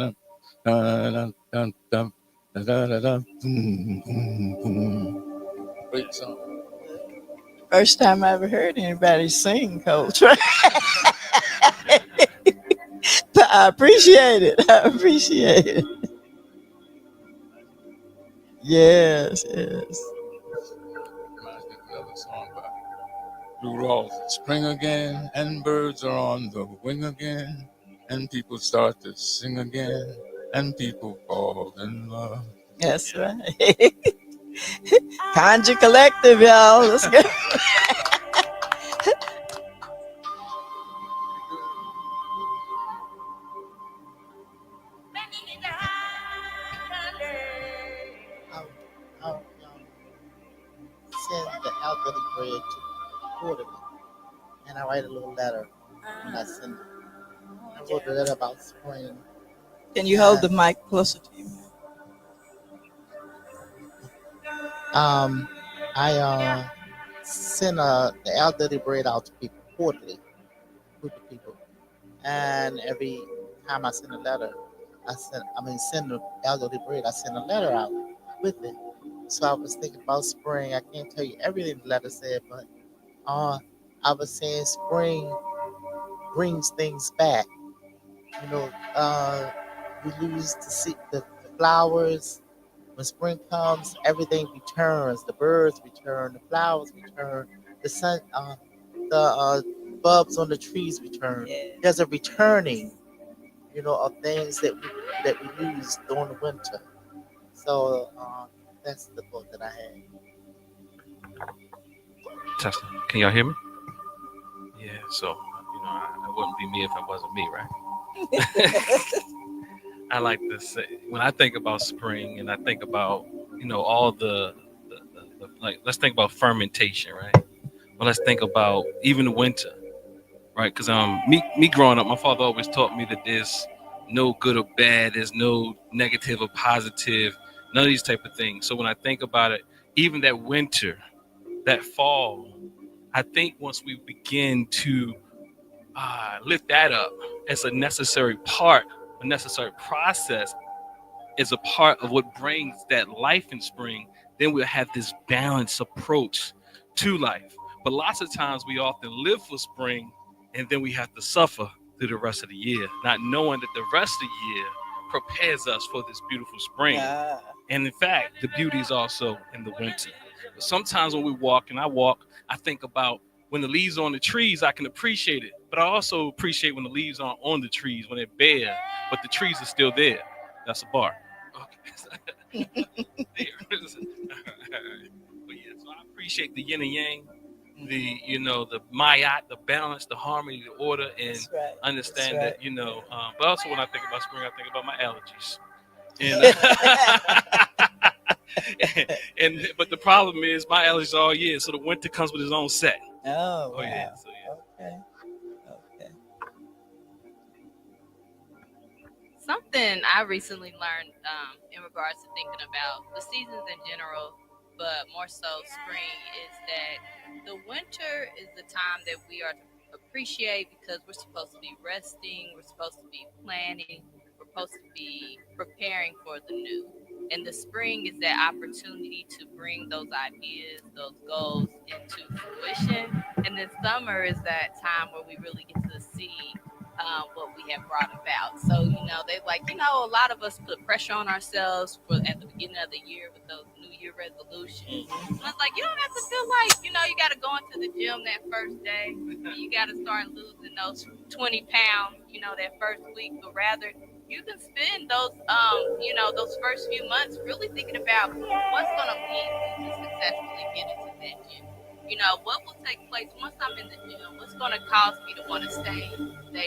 da da, da da da da, boom, boom, boom. Great song. First time I ever heard anybody sing Coltrane. But I appreciate it. I appreciate it. Yes, yes. Reminds me of another song by Rudolph. Spring again, and birds are on the wing again, and people start to sing again, and people fall in love. That's right. Conjure Collective, y'all. Let's go. I'll, I'll send the elderly bread to quarterly, and I write a little letter and I send it. I wrote a letter about spring. Can you hold the mic closer to you? I send the elderly bread out to people quarterly, group of people, and every time I send a letter, send the elderly bread. I send a letter out with it. So I was thinking about spring. I can't tell you everything the letter said, but I was saying spring brings things back. You know, we lose the flowers. When spring comes, everything returns. The birds return, the flowers return, the sun, the bulbs on the trees return. Yeah. There's a returning, of things that we lose during the winter. So that's the book that I had. Testing. Can y'all hear me? Yeah. So it wouldn't be me if it wasn't me, right? I like to say when I think about spring and I think about all the like let's think about fermentation, right? Well, let's think about even the winter, right? Because me growing up, my father always taught me that there's no good or bad, there's no negative or positive, none of these type of things. So when I think about it, even that winter, that fall, I think once we begin to lift that up as a necessary part, a necessary process, is a part of what brings that life in spring, then we'll have this balanced approach to life. But lots of times we often live for spring and then we have to suffer through the rest of the year, not knowing that the rest of the year prepares us for this beautiful spring. Yeah. And in fact, the beauty is also in the winter. But sometimes when we walk, and I walk, I think about when the leaves are on the trees, I can appreciate it. But I also appreciate when the leaves aren't on the trees, when they're bare, but the trees are still there. That's a bar. Okay. But yeah, so I appreciate the yin and yang, the mayat, the balance, the harmony, the order, and right. understand Right. that, but also when I think about spring, I think about my allergies. And but the problem is my allergies all year, so the winter comes with its own set. Oh, wow. Yeah. So yeah. Okay. Okay. Something I recently learned in regards to thinking about the seasons in general, but more so spring, is that the winter is the time that we are to appreciate because we're supposed to be resting, we're supposed to be planning, we're supposed to be preparing for the new. And the spring is that opportunity to bring those ideas, those goals into fruition. And then summer is that time where we really get to see what we have brought about. So, they a lot of us put pressure on ourselves at the beginning of the year with those New Year resolutions. And it's like, you don't have to feel like, you got to go into the gym that first day. You got to start losing those 20 pounds, that first week. But rather, you can spend those first few months really thinking about what's going to lead me to successfully get into that gym. What will take place once I'm in the gym? What's going to cause me to want to stay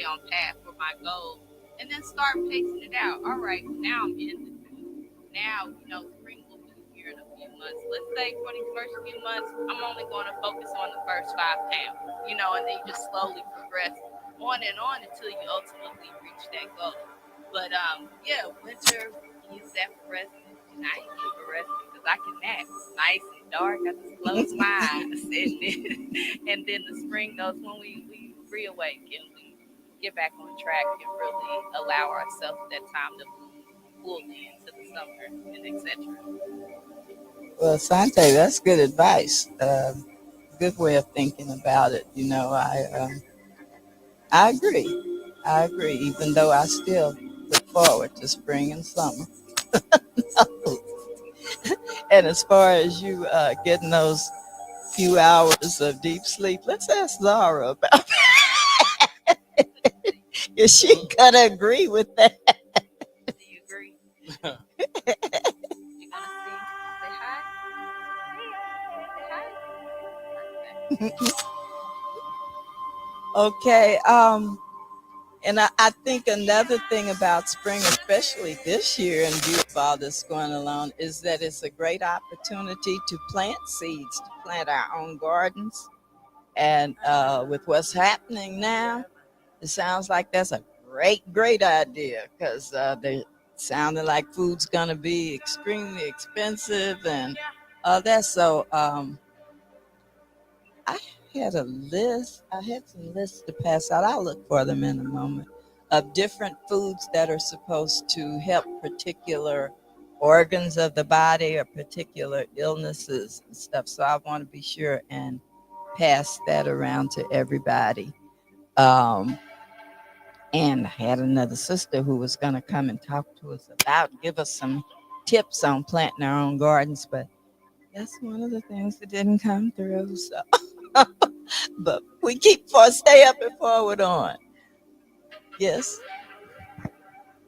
on path for my goals? And then start pacing it out. All right, now I'm in the gym. Now, spring will be here in a few months. Let's say for these first few months, I'm only going to focus on the first 5 pounds, and then you just slowly progress on and on until you ultimately reach that goal. But yeah, winter use that for resting. And I use it for resting because I can nap. It's nice and dark. I just close my eyes, and then the spring goes when we reawake and we get back on track and really allow ourselves that time to move fully into the summer and etc. Well, Sante, that's good advice. Good way of thinking about it. I agree. I agree. Even though I still look forward to spring and summer. And as far as you getting those few hours of deep sleep, let's ask Zara about is she gonna agree with that? Do you agree? You gonna sing? Say hi. Say hi. Okay. And I think another thing about spring, especially this year, in view of all this going along, is that it's a great opportunity to plant seeds, to plant our own gardens. And with what's happening now, it sounds like that's a great idea because they're sounding like food's gonna be extremely expensive and all that. So I had a list. I had some lists to pass out. I'll look for them in a moment of different foods that are supposed to help particular organs of the body or particular illnesses and stuff. So I want to be sure and pass that around to everybody. Um, and I had another sister who was going to come and talk to us about, give us some tips on planting our own gardens, but that's one of the things that didn't come through. So, but we stay up and forward on. Yes.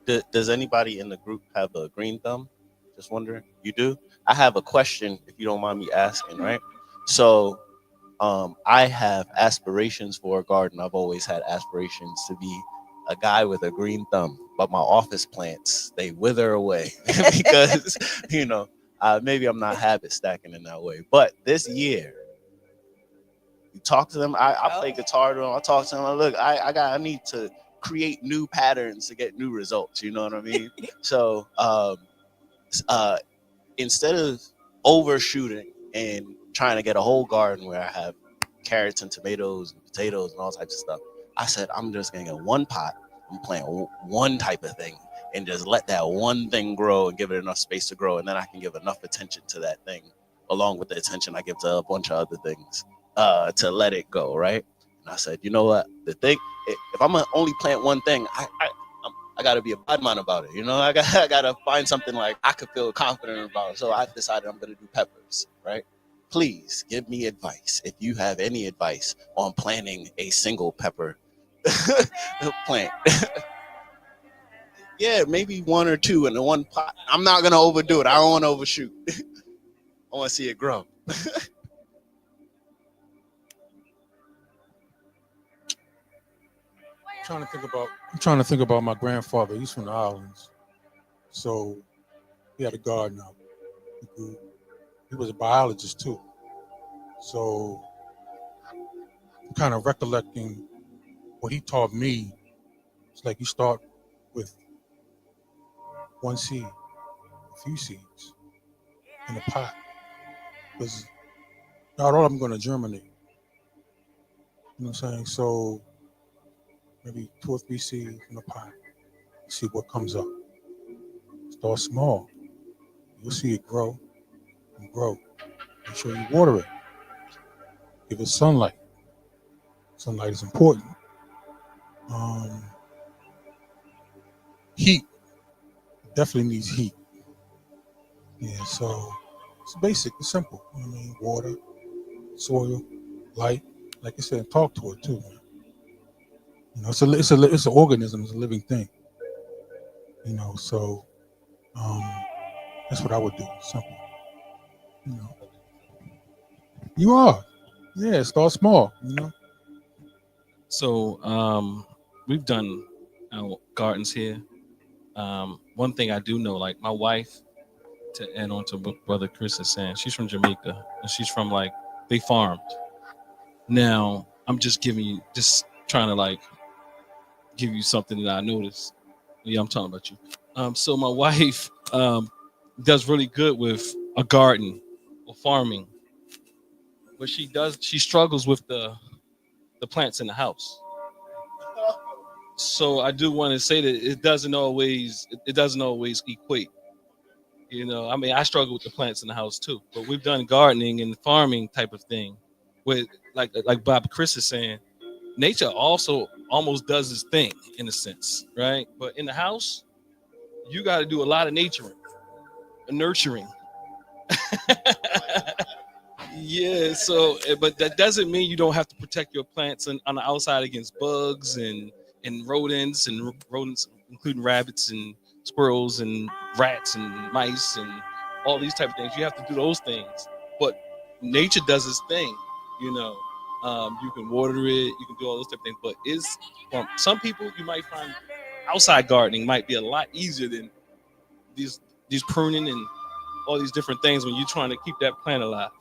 Does anybody in the group have a green thumb? Just wondering. You do? I have a question, if you don't mind me asking, right? So, I have aspirations for a garden. I've always had aspirations to be a guy with a green thumb, but my office plants, they wither away because, maybe I'm not habit stacking in that way. But this year, you talk to them. I play guitar to them. I talk to them. Look, I need to create new patterns to get new results. You know what I mean? So instead of overshooting and trying to get a whole garden where I have carrots and tomatoes and potatoes and all types of stuff, I said I'm just gonna get one pot and plant one type of thing and just let that one thing grow and give it enough space to grow, and then I can give enough attention to that thing along with the attention I give to a bunch of other things to let it go, right? And I said, you know what? The thing, if I'm gonna only plant one thing, I gotta be a bad man about it. I gotta find something like I could feel confident about. So I decided I'm gonna do peppers, right? Please give me advice if you have any advice on planting a single pepper plant. Yeah, maybe one or two in the one pot. I'm not gonna overdo it. I don't want to overshoot. I want to see it grow. I'm trying to think about my grandfather. He's from the islands, so he had a garden out. He was a biologist too, so I'm kind of recollecting what he taught me. It's like you start with one seed, a few seeds in a pot, because not all of them going to germinate. You know what I'm saying? So maybe 2 or 3 seeds in a pot. See what comes up. Start small. You'll see it grow and grow. Make sure you water it. Give it sunlight. Sunlight is important. Heat. Definitely needs heat. Yeah, so it's basic. It's simple. You know what I mean? Water, soil, light. Like I said, talk to it too, man. It's an organism. It's a living thing. So that's what I would do. Simple. You are. Yeah, start small. So we've done our gardens here. One thing I do know, like my wife, to add on to what Brother Chris is saying, she's from Jamaica and she's from they farmed. Now I'm just trying to give you something that I noticed. Yeah, I'm talking about you. So my wife does really good with a garden or farming, but she struggles with the plants in the house. So I do want to say that it doesn't always equate. You know, I mean, I struggle with the plants in the house too, but we've done gardening and farming type of thing with like Bob Chris is saying, nature also almost does its thing in a sense, right? But in the house, you got to do a lot of nurturing. Yeah, so but that doesn't mean you don't have to protect your plants on the outside against bugs and rodents, including rabbits and squirrels and rats and mice and all these type of things. You have to do those things, but nature does its thing. You know, you can water it, you can do all those type of things. But some people, you might find outside gardening might be a lot easier than these pruning and all these different things when you're trying to keep that plant alive.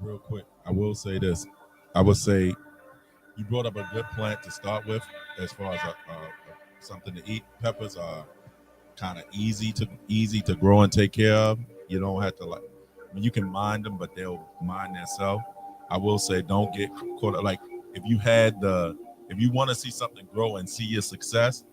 Real quick, I will say this. I would say you brought up a good plant to start with as far as something to eat. Peppers are kind of easy to grow and take care of. You don't have to you can mind them, but they'll mind themselves. I will say don't get caught up. Like if you want to see something grow and see your success,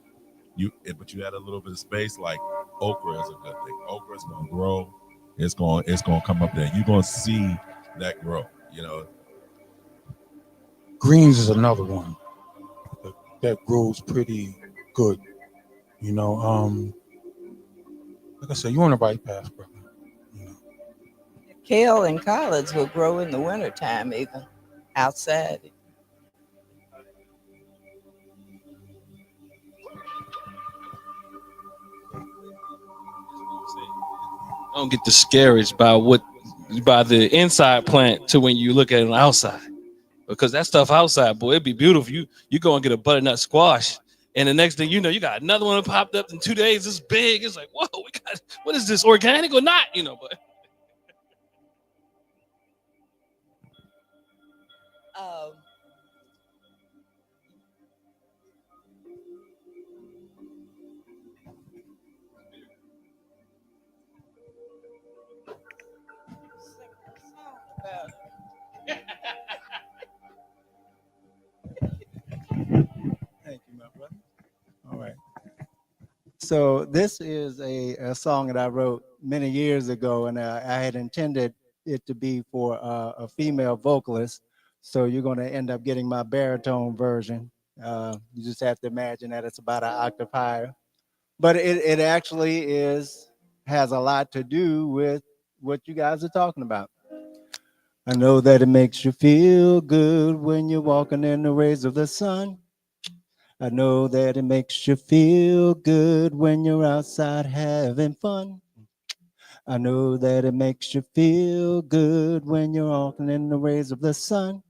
but you had a little bit of space, like okra is a good thing. Okra is gonna grow. It's gonna come up there. You're gonna see that grow. You know. Greens is another one that grows pretty good. You know, like I said, you're on the right path, brother. You know. Kale and collards will grow in the wintertime, even outside. Don't get discouraged by the inside plant to when you look at it on the outside, because that stuff outside, boy, it'd be beautiful. You go and get a butternut squash, and the next thing you know, you got another one that popped up in 2 days. It's big. It's like, whoa, what is this, organic or not? You know, but Thank you, my brother. All right. So this is a song that I wrote many years ago, and I had intended it to be for a female vocalist. So you're going to end up getting my baritone version. You just have to imagine that it's about an octave higher. But it actually has a lot to do with what you guys are talking about. I know that it makes you feel good when you're walking in the rays of the sun. I know that it makes you feel good when you're outside having fun. I know that it makes you feel good when you're walking in the rays of the sun.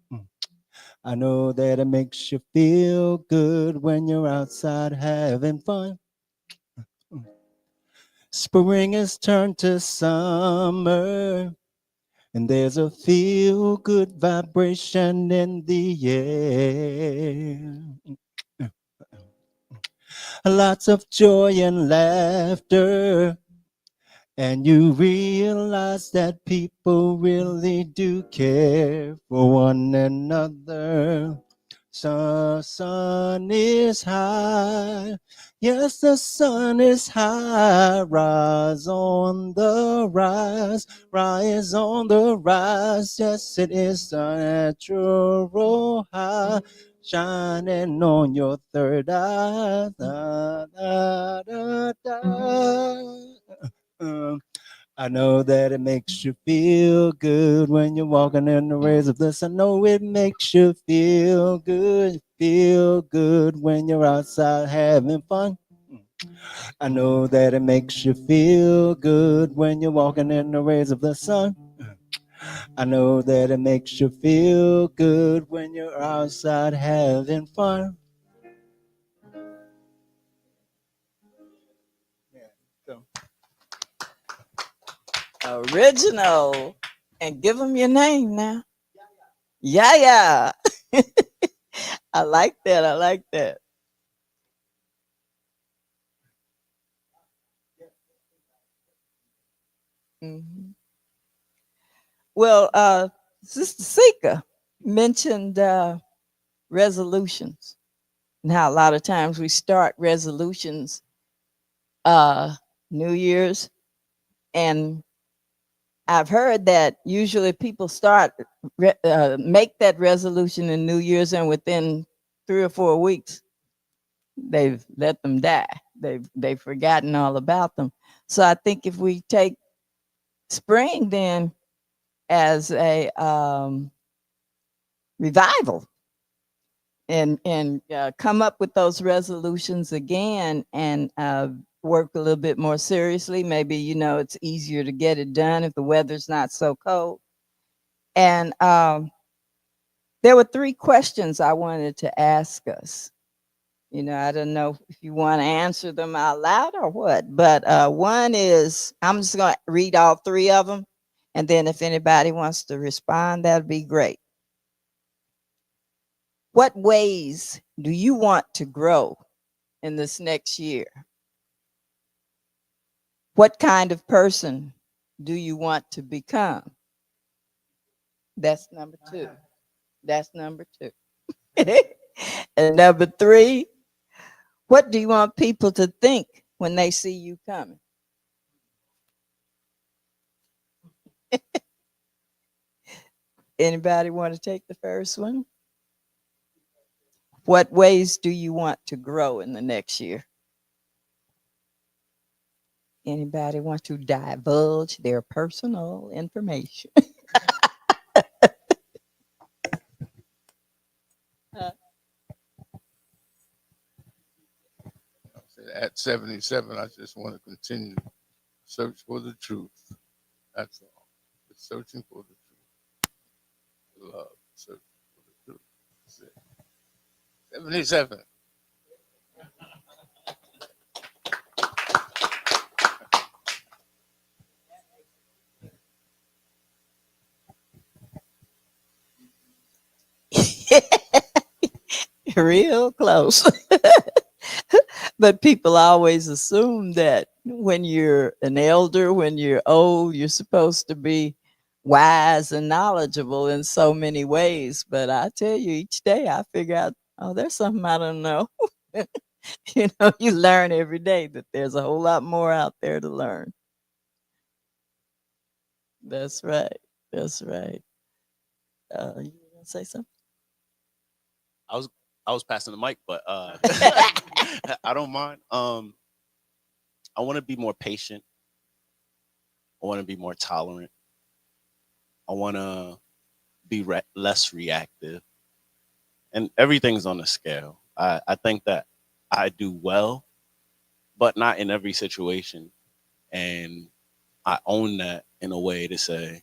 I know that it makes you feel good when you're outside having fun. Spring has turned to summer, and there's a feel-good vibration in the air. Lots of joy and laughter, and you realize that people really do care for one another. So sun is high, yes, the sun is high. Rise on the rise, rise on the rise. Yes, it is the natural high, shining on your third eye. Da, da, da, da. I know that it makes you feel good when you're walking in the rays of the sun. I know it makes you feel good when you're outside having fun. I know that it makes you feel good when you're walking in the rays of the sun. I know that it makes you feel good when you're outside having fun. Original. And give them your name now. Yeah, yeah. I like that. I like that. Mhm. Well, Sister Sika mentioned resolutions and how a lot of times we start resolutions uh, New Year's, and I've heard that usually people start make that resolution in New Year's, and within 3 or 4 weeks, they've let them die. They've forgotten all about them. So I think if we take spring then as a revival and come up with those resolutions again and work a little bit more seriously, maybe it's easier to get it done if the weather's not so cold. And there were 3 questions I wanted to ask us. I don't know if you want to answer them out loud or what, but one is, I'm just going to read all 3 of them. And then if anybody wants to respond, that'd be great. What ways do you want to grow in this next year? What kind of person do you want to become? That's number 2. That's number 2. And number 3, what do you want people to think when they see you coming? Anybody want to take the first one? What ways do you want to grow in the next year? Anybody want to divulge their personal information? At 77, I just want to continue to search for the truth. That's all. Just searching for the truth. Love, searching for the truth. That's it. 77. Real close. But people always assume that when you're an elder, when you're old, you're supposed to be wise and knowledgeable in so many ways. But I tell you, each day I figure out, oh, there's something I don't know. You learn every day that there's a whole lot more out there to learn. That's right. That's right. You gonna say something? I was passing the mic, but I don't mind. I want to be more patient. I want to be more tolerant. I want to be less reactive. And everything's on a scale. I think that I do well, but not in every situation. And I own that in a way to say,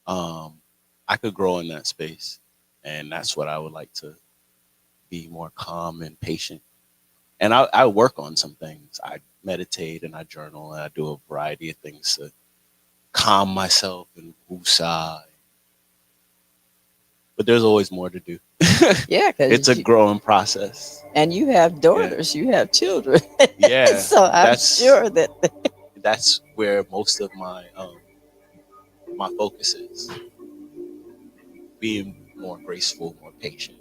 I could grow in that space. And that's what I would like to be more calm and patient. And I work on some things. I meditate and I journal and I do a variety of things to calm myself and woosah. But there's always more to do. Yeah, because it's a growing process. And you have daughters, you have children. Yeah. So I'm sure that that's where most of my my focus is. Being more graceful, more patient,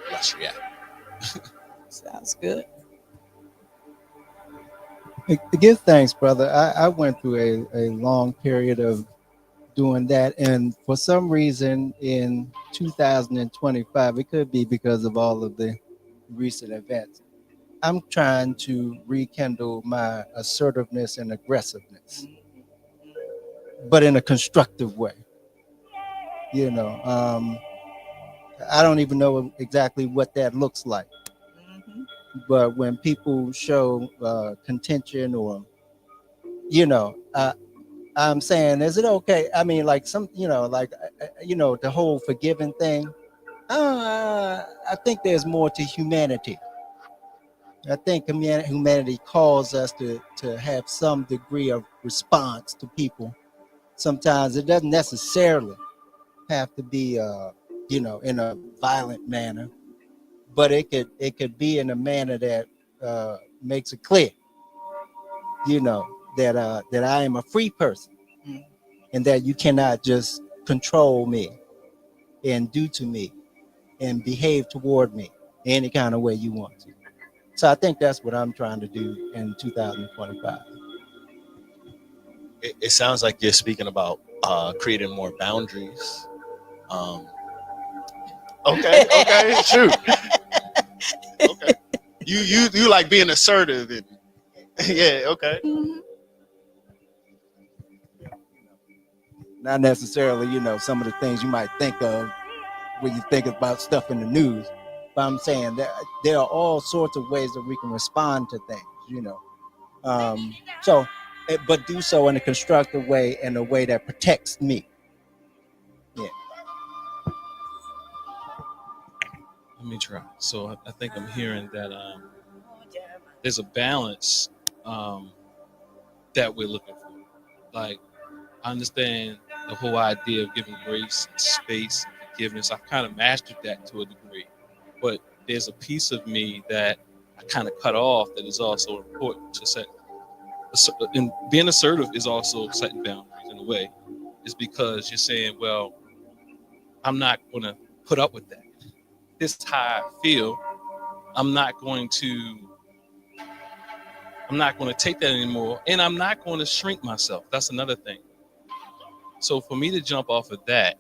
less reactive. Sounds good. Give thanks, brother. I went through a long period of doing that, and for some reason in 2025, it could be because of all of the recent events, I'm trying to rekindle my assertiveness and aggressiveness, but in a constructive way. I don't even know exactly what that looks like. But when people show contention or, I'm saying, is it okay? I mean, like the whole forgiving thing. I think there's more to humanity. I think humanity calls us to have some degree of response to people. Sometimes it doesn't necessarily have to be, in a violent manner, but it could be in a manner that makes it clear, that I am a free person, and that you cannot just control me and do to me and behave toward me any kind of way you want to. So I think that's what I'm trying to do in 2025. It sounds like you're speaking about creating more boundaries. Okay, shoot. Okay, you like being assertive and yeah, okay. Not necessarily, some of the things you might think of when you think about stuff in the news, but I'm saying that there are all sorts of ways that we can respond to things, but do so in a constructive way, in a way that protects me. Yeah. Let me try. So I think I'm hearing that there's a balance that we're looking for. Like, I understand the whole idea of giving grace, space, forgiveness. I've kind of mastered that to a degree, but there's a piece of me that I kind of cut off that is also important to set. And being assertive is also setting boundaries in a way. Is because you're saying, well, I'm not going to put up with that. This is how I feel. I'm not going to take that anymore, and I'm not going to shrink myself. That's another thing. So for me to jump off of that,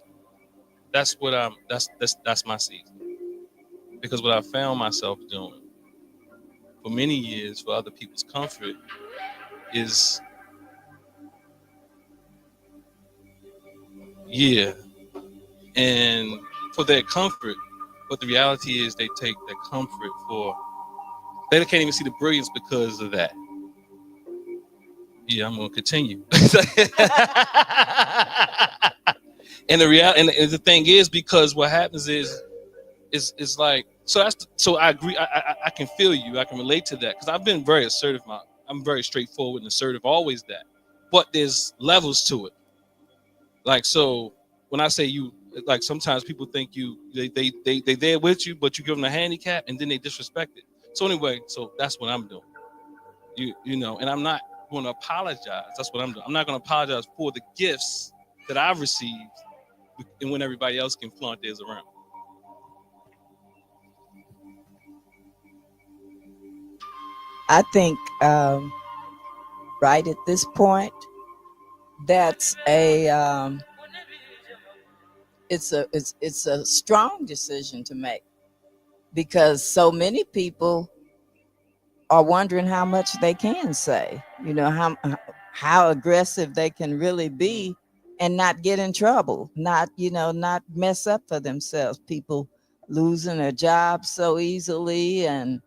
that's my season. Because what I found myself doing for many years for other people's comfort is, and for their comfort, but the reality is they take their comfort they can't even see the brilliance because of that. Yeah, I'm gonna continue. And the thing is, because what happens is like, so I agree. I can feel you. I can relate to that because I've been very assertive. I'm very straightforward and assertive, always that. But there's levels to it. Like, so when I say you, like, sometimes people think they there with you, but you give them a handicap and then they disrespect it. So anyway, so that's what I'm doing. And I'm not going to apologize. That's what I'm doing. I'm not going to apologize for the gifts that I've received, and when everybody else can flaunt theirs around. I think right at this point, that's it's a strong decision to make, because so many people are wondering how much they can say, how aggressive they can really be and not get in trouble, not mess up for themselves. People losing their jobs so easily, and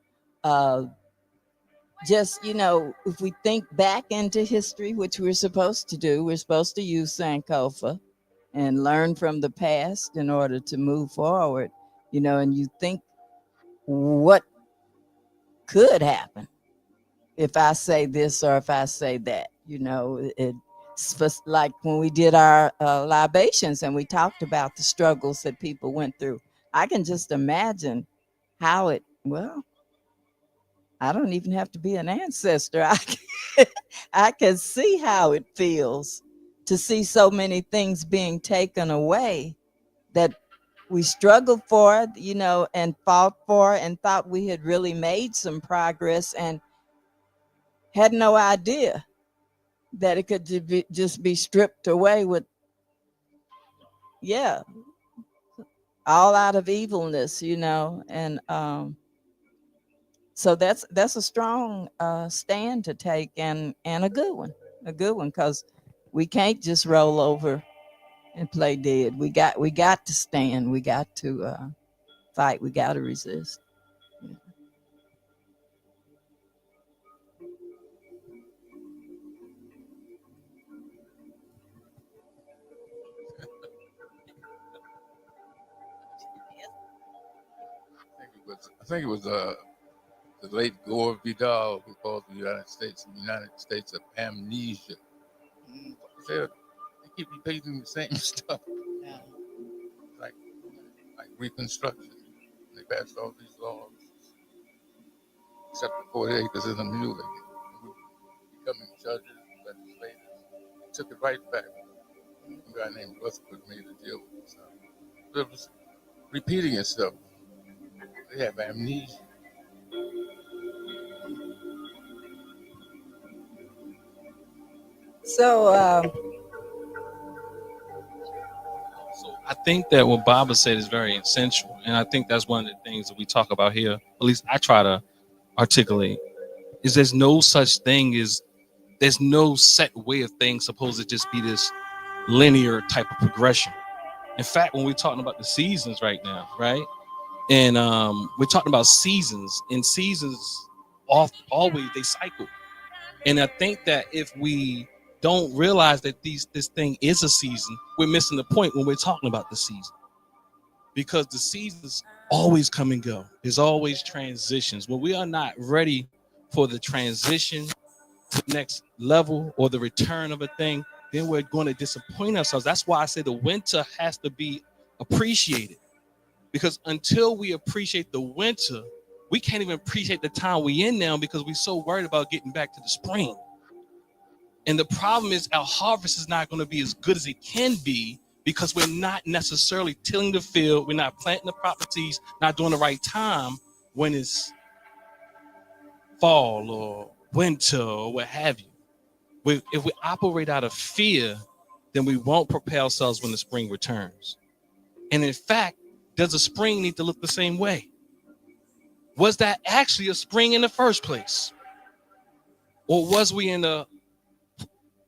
just, if we think back into history, which we're supposed to do, we're supposed to use Sankofa and learn from the past in order to move forward, and you think what could happen if I say this or if I say that. It's like when we did our libations and we talked about the struggles that people went through. I can just imagine how I don't even have to be an ancestor. I can see how it feels to see so many things being taken away that we struggled for, and fought for, and thought we had really made some progress, and had no idea that it could just be stripped away with, all out of evilness, and so that's a strong stand to take, and a good one, because we can't just roll over and play dead. We got to stand. We got to fight. We got to resist. I think it was the late Gore Vidal who called the United States of amnesia. They keep repeating the same stuff. Reconstruction. They passed all these laws, except for 40 acres in the mule. Becoming judges, legislators, took it right back. A guy named Rutherford made a deal with us. It was repeating itself. They have amnesia. So, So I think that what Baba said is very essential, and I think that's one of the things that we talk about here. At least I try to articulate is there's no such thing as there's no set way of things supposed to just be this linear type of progression. In fact, when we're talking about the seasons right now, right, and we're talking about seasons, and seasons always they cycle, and I think that if we don't realize that this thing is a season, we're missing the point when we're talking about the season. Because the seasons always come and go. There's always transitions. When we are not ready for the transition to the next level or the return of a thing, then we're going to disappoint ourselves. That's why I say the winter has to be appreciated. Because until we appreciate the winter, we can't even appreciate the time we in now because we're so worried about getting back to the spring. And the problem is our harvest is not going to be as good as it can be because we're not necessarily tilling the field. We're not planting the properties, not doing the right time when it's fall or winter or what have you. If we operate out of fear, then we won't prepare ourselves when the spring returns. And in fact, does a spring need to look the same way? Was that actually a spring in the first place? Or was we in a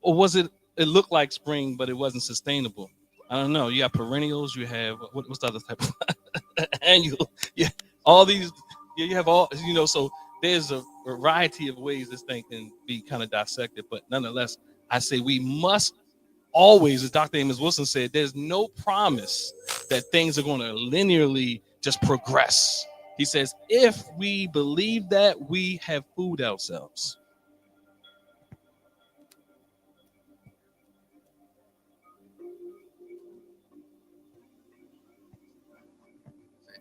or was it looked like spring, but it wasn't sustainable? I don't know. You have perennials. You have what's the other type of annual? Yeah, all these. Yeah, you have all. So there's a variety of ways this thing can be kind of dissected. But nonetheless, I say we must always, as Dr. Amos Wilson said, there's no promise that things are going to linearly just progress. He says, if we believe that, we have fooled ourselves.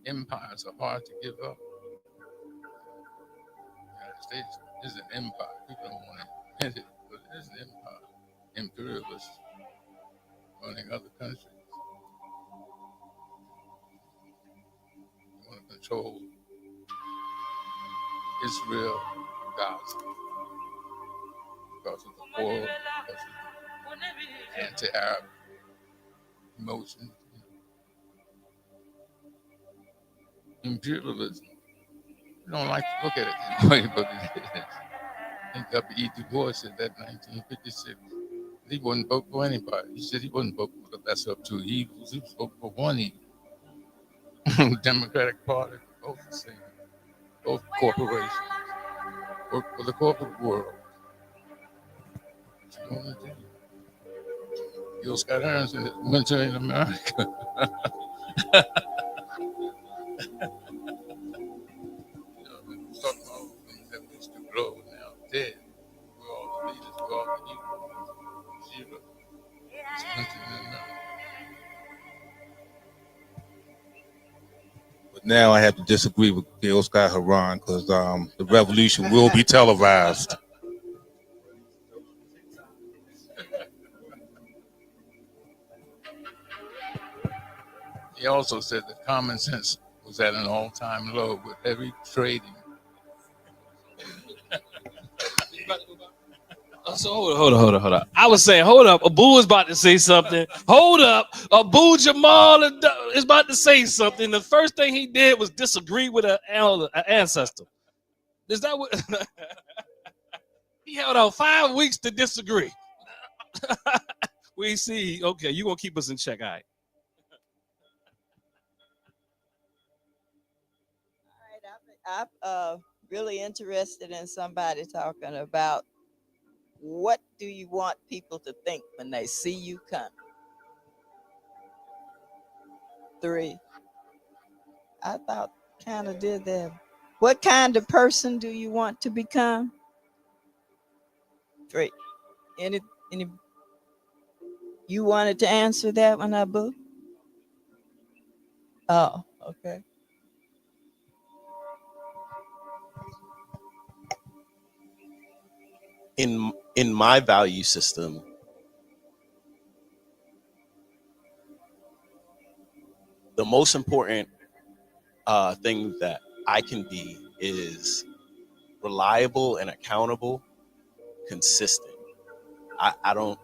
Empires are hard to give up. The United States is an empire. People don't want to admit it, but it is an empire. Imperialists running other countries. They want to control Israel, Gaza, because of the war, because of the anti-Arab emotions. Imperialism. We don't like to look at it that way, but it is. I think W.E. Du Bois said that in 1956. He wouldn't vote for anybody. He said he wouldn't vote for the lesser of two evils. He was voting for one evil. Democratic Party, both the same. Both corporations work for the corporate world. What you want to do? Gil Scott Hearns in Winter in America. Talking about all the things that we used to grow now dead. We're all the leaders, we're all the equals. Zero. It's Winter in America. But now I have to disagree with Gil Scott Heron because the revolution will be televised. He also said that common sense was at an all-time low with heavy trading. So hold up. I was saying, hold up. Abu is about to say something. Hold up. Abu Jamal is about to say something. The first thing he did was disagree with an ancestor. Is that what? He held out 5 weeks to disagree. We see. Okay, you're going to keep us in check, all right? All right, I'm really interested in somebody talking about what do you want people to think when they see you coming? 3. I thought kind of did that. What kind of person do you want to become? 3. Any you wanted to answer that one, Abu? Oh, Okay. In my value system, the most important thing that I can be is reliable and accountable, consistent. I don't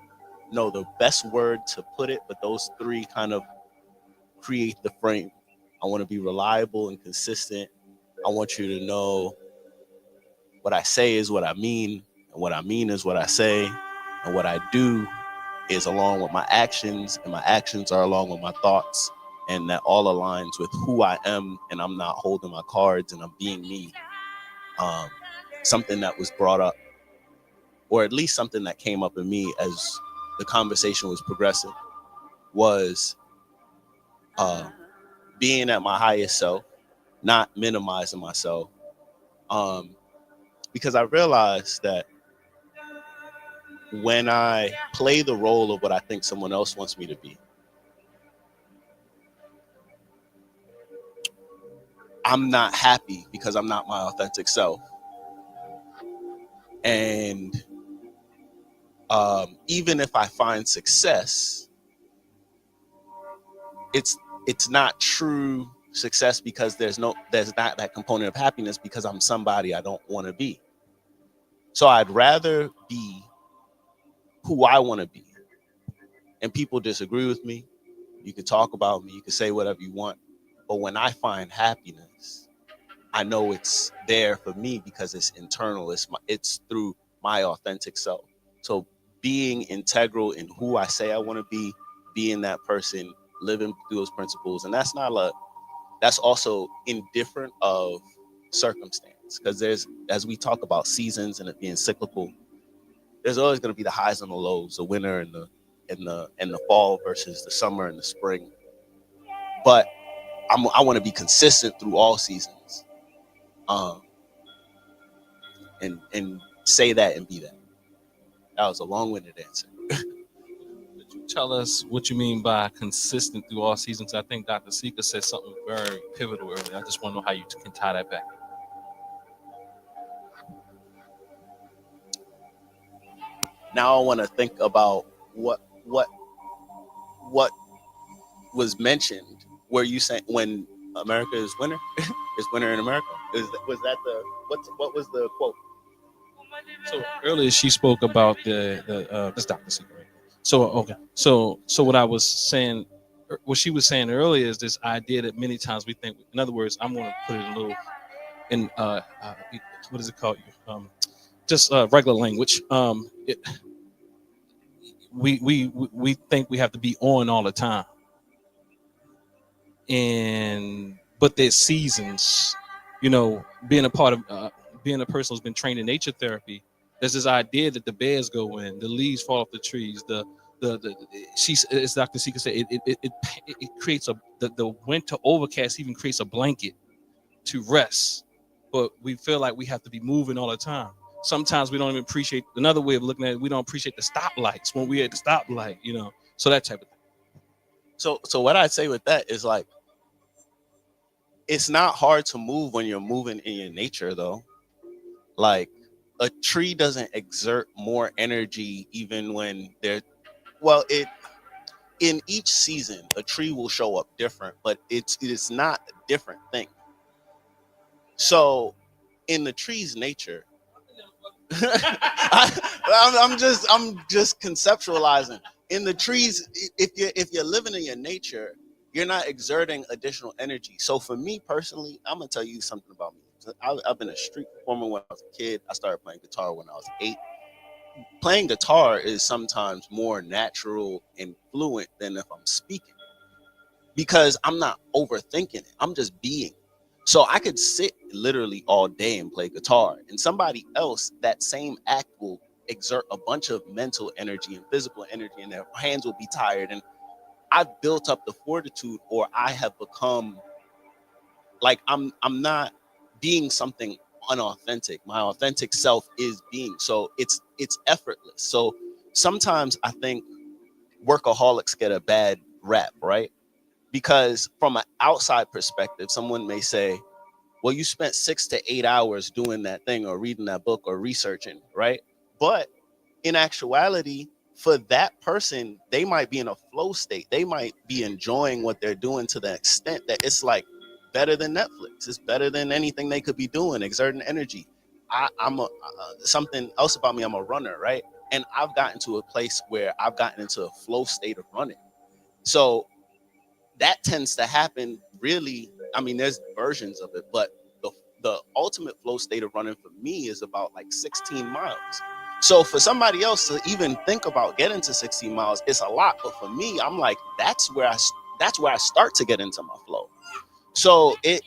know the best word to put it, but those three kind of create the frame. I want to be reliable and consistent. I want you to know what I say is what I mean, and what I mean is what I say, and what I do is along with my actions, and my actions are along with my thoughts, and that all aligns with who I am, and I'm not holding my cards and I'm being me. Something that was brought up, or at least something that came up in me as the conversation was progressing, was being at my highest self, not minimizing myself. Because I realized that when I play the role of what I think someone else wants me to be, I'm not happy because I'm not my authentic self. And even if I find success, it's not true success because there's not that component of happiness because I'm somebody I don't want to be. So I'd rather be who I want to be. And people disagree with me. You can talk about me. You can say whatever you want. But when I find happiness, I know it's there for me because it's internal. It's through my authentic self. So being integral in who I say I want to be, being that person, living through those principles, and that's also indifferent of circumstance, because as we talk about seasons and it being cyclical, there's always going to be the highs and the lows, the winter and the fall versus the summer and the spring. But I want to be consistent through all seasons, and say that and be that. That was a long-winded answer. Could you tell us what you mean by consistent through all seasons? I think Dr. Sika said something very pivotal earlier. I just want to know how you can tie that back. Now I want to think about what was mentioned. Were you saying when America is winter? Is winter in America? Was that what was the quote? So earlier she spoke about the this Dr. Sika. Right? So okay. So what I was saying, what she was saying earlier is this idea that many times we think. In other words, I'm going to put it a little in what is it called? Just regular language. We think we have to be on all the time, but there's seasons. You know, being a part of being a person who's been trained in nature therapy, there's this idea that the bears go in, the leaves fall off the trees, the she's, as Dr. Sika said, it creates the winter overcast even creates a blanket to rest, but we feel like we have to be moving all the time. Sometimes we don't even appreciate, another way of looking at it, we don't appreciate the stoplights when we're at the stoplight, you know, so that type of thing. So what I'd say with that is, like, it's not hard to move when you're moving in your nature, though. Like, a tree doesn't exert more energy even when in each season a tree will show up different, but it's not a different thing. So in the tree's nature, I'm just conceptualizing. In the trees, if you're living in your nature, you're not exerting additional energy. So for me personally, I'm gonna tell you something about me. I've been a street performer when I was a kid. I started playing guitar when I was 8. Playing guitar is sometimes more natural and fluent than if I'm speaking, because I'm not overthinking it. I'm just being. So I could sit literally all day and play guitar, and somebody else, that same act will exert a bunch of mental energy and physical energy, and their hands will be tired. And I've built up the fortitude, or I have become like, I'm not being something unauthentic. My authentic self is being. So it's effortless. So sometimes I think workaholics get a bad rap, right? Because from an outside perspective, someone may say, well, you spent 6 to 8 hours doing that thing or reading that book or researching, right? But in actuality, for that person, they might be in a flow state. They might be enjoying what they're doing to the extent that it's like better than Netflix. It's better than anything they could be doing, exerting energy. I'm something else about me. I'm a runner, right? And I've gotten to a place where I've gotten into a flow state of running. So that tends to happen really. I mean, there's versions of it, but the ultimate flow state of running for me is about like 16 miles. So for somebody else to even think about getting to 16 miles, it's a lot. But for me, I'm like, that's where I start to get into my flow. So it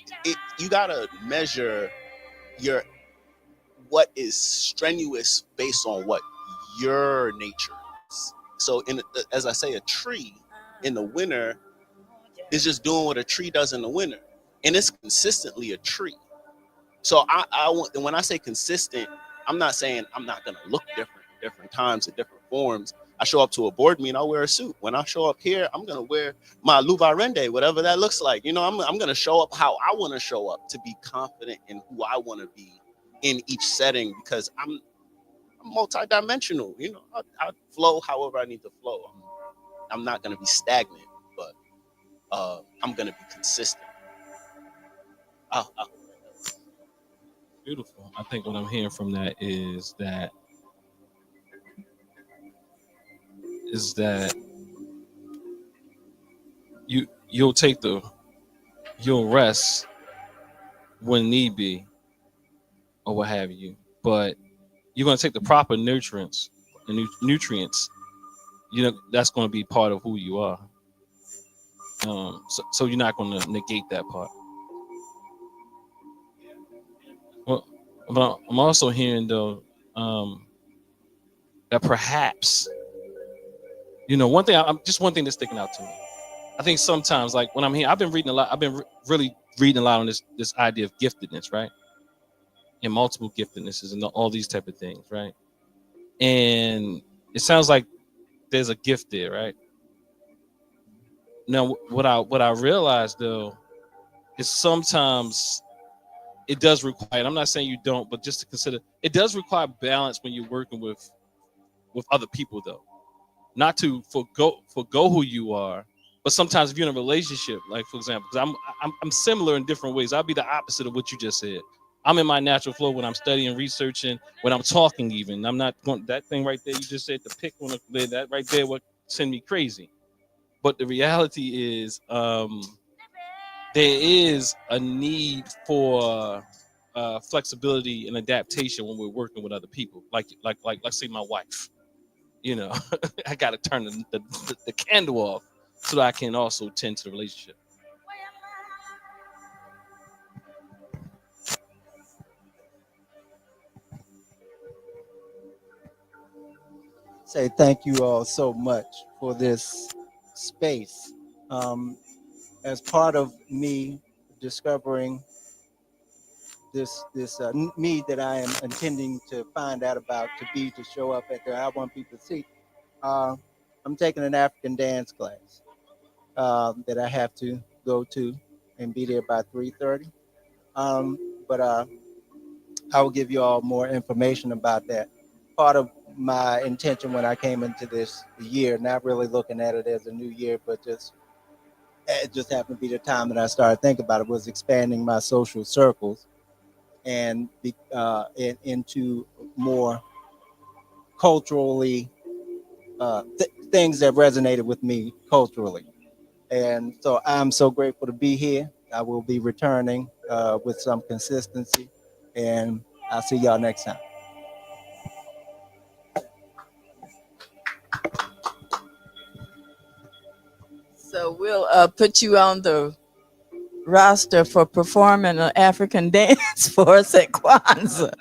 you gotta measure your what is strenuous based on what your nature is. So as I say, a tree in the winter is just doing what a tree does in the winter, and it's consistently a tree. So I want, when I say consistent, I'm not saying I'm not gonna look different times at different forms. I show up to a board meeting, I'll wear a suit. When I show up here, I'm gonna wear my Luba Rende, whatever that looks like. You know, I'm gonna show up how I want to show up, to be confident in who I want to be in each setting, because I'm multidimensional. You know, I flow however I need to flow. I'm not gonna be stagnant, but I'm gonna be consistent. Beautiful. I think what I'm hearing from that is that you'll rest when need be or what have you, but you're going to take the proper nutrients and nutrients. You know, that's going to be part of who you are. So you're not going to negate that part. Well, but I'm also hearing though that perhaps, you know, one thing that's sticking out to me. I think sometimes, like when I'm here, I've been reading a lot. I've been really reading a lot on this idea of giftedness, right? And multiple giftednesses and all these type of things, right? And it sounds like there's a gift there, right? Now, what I realized though is sometimes it does require. And I'm not saying you don't, but just to consider, it does require balance when you're working with other people, though. Not to forgo who you are, but sometimes if you're in a relationship, like for example, because I'm similar in different ways. I'll be the opposite of what you just said. I'm in my natural flow when I'm studying, researching, when I'm talking. Even I'm not going that thing right there. You just said to pick on that right there. What send me crazy? But the reality is, there is a need for flexibility and adaptation when we're working with other people. Like let's say my wife. You know, I got to turn the candle off so that I can also tend to the relationship. Say thank you all so much for this space. As part of me discovering this me that I am intending to find out about, to show up at the I Want People to See, I'm taking an African dance class that I have to go to and be there by 3:30. But I will give you all more information about that. Part of my intention when I came into this year, not really looking at it as a new year, but it just happened to be the time that I started thinking about it, was expanding my social circles and into more culturally things that resonated with me culturally. And so I'm so grateful to be here. I will be returning with some consistency, and I'll see y'all next time. So we'll put you on the roster for performing an African dance for us at Kwanzaa.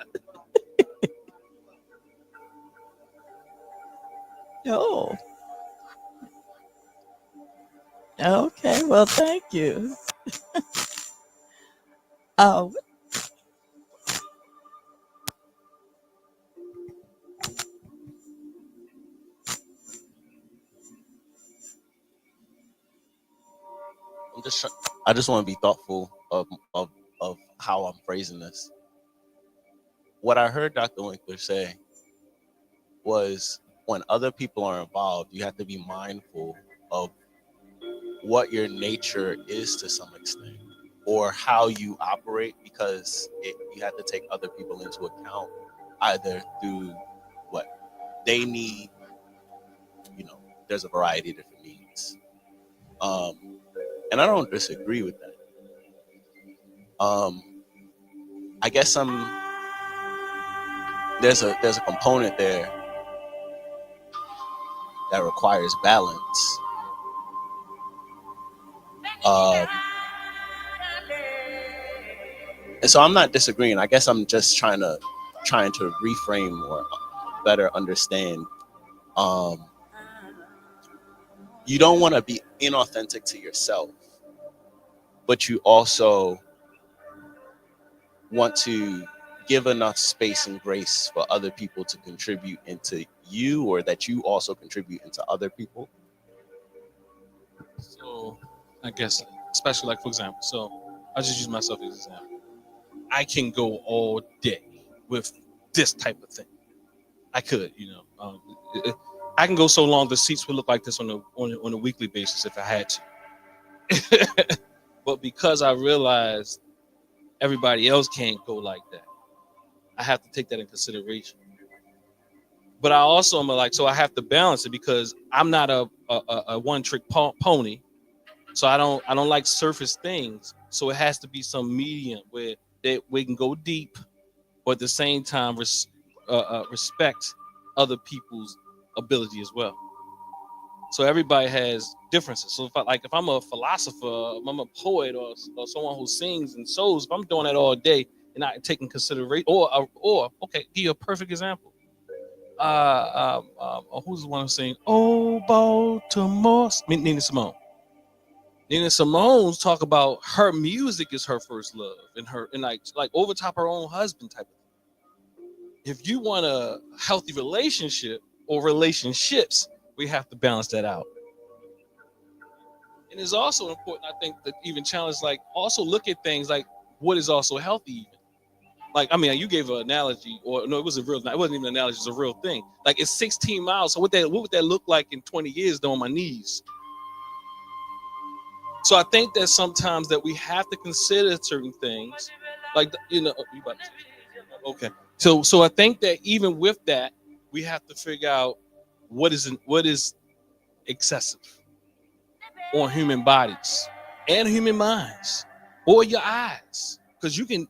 Oh. Okay. Well, thank you. Oh. I just want to be thoughtful of how I'm phrasing this. What I heard Dr. Winkler say was, when other people are involved, you have to be mindful of what your nature is to some extent, or how you operate, because you have to take other people into account, either through what they need. There's a variety of different needs, and I don't disagree with that. I guess there's a component there that requires balance. And so I'm not disagreeing. I guess I'm just trying to reframe or better understand. You don't want to be inauthentic to yourself, but you also want to give enough space and grace for other people to contribute into you, or that you also contribute into other people. So I guess, especially like, for example, so I'll just use myself as an example. I can go all day with this type of thing. I could, I can go so long the seats would look like this on a weekly basis if I had to. But because I realized everybody else can't go like that, I have to take that in consideration. But I also am like, so I have to balance it, because I'm not a one-trick pony. So I don't like surface things. So it has to be some medium where we can go deep, but at the same time respect other people's ability as well. So everybody has differences. So if I'm a philosopher, if I'm a poet, or someone who sings and sews, if I'm doing that all day and not taking consideration, or okay, give you a perfect example. Who's the one who's saying, "Oh, Baltimore"? Nina Simone. Nina Simone's talk about her music is her first love, and like over top her own husband type of thing. If you want a healthy relationship or relationships, we have to balance that out. And it's also important, I think, that even challenge, like, also look at things like what is also healthy even. Like, I mean, you gave an analogy, or no, it wasn't even an analogy, it's a real thing. Like, it's 16 miles. So what would that look like in 20 years though on my knees? So I think that sometimes that we have to consider certain things, like, you about to say, okay. So I think that even with that, we have to figure out what is excessive on human bodies and human minds, or your eyes, because you can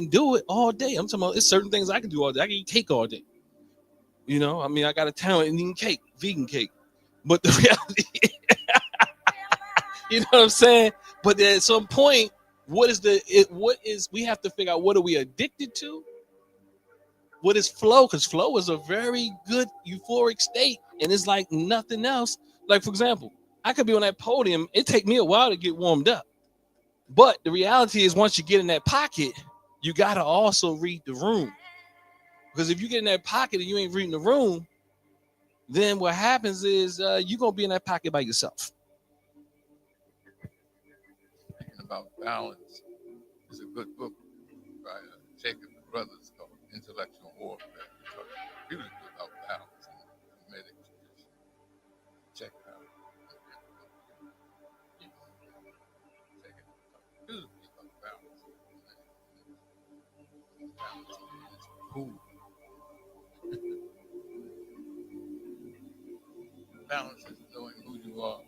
do it all day. I'm talking about, it's certain things I can do all day. I can eat cake all day. I mean, I got a talent in eating cake, vegan cake, but the reality, you know what I'm saying? But at some point, we have to figure out, what are we addicted to? What is flow? Because flow is a very good euphoric state, and it's like nothing else. Like, for example, I could be on that podium. It take me a while to get warmed up. But the reality is, once you get in that pocket, you got to also read the room. Because if you get in that pocket and you ain't reading the room, then what happens is you're going to be in that pocket by yourself. Thinking about balance is a good book by Jacob Brothers called Intellectual Warfare. Beautiful about balance and meditation. Check it out. Beautiful about balance. Balance is cool. Balance is knowing who you are.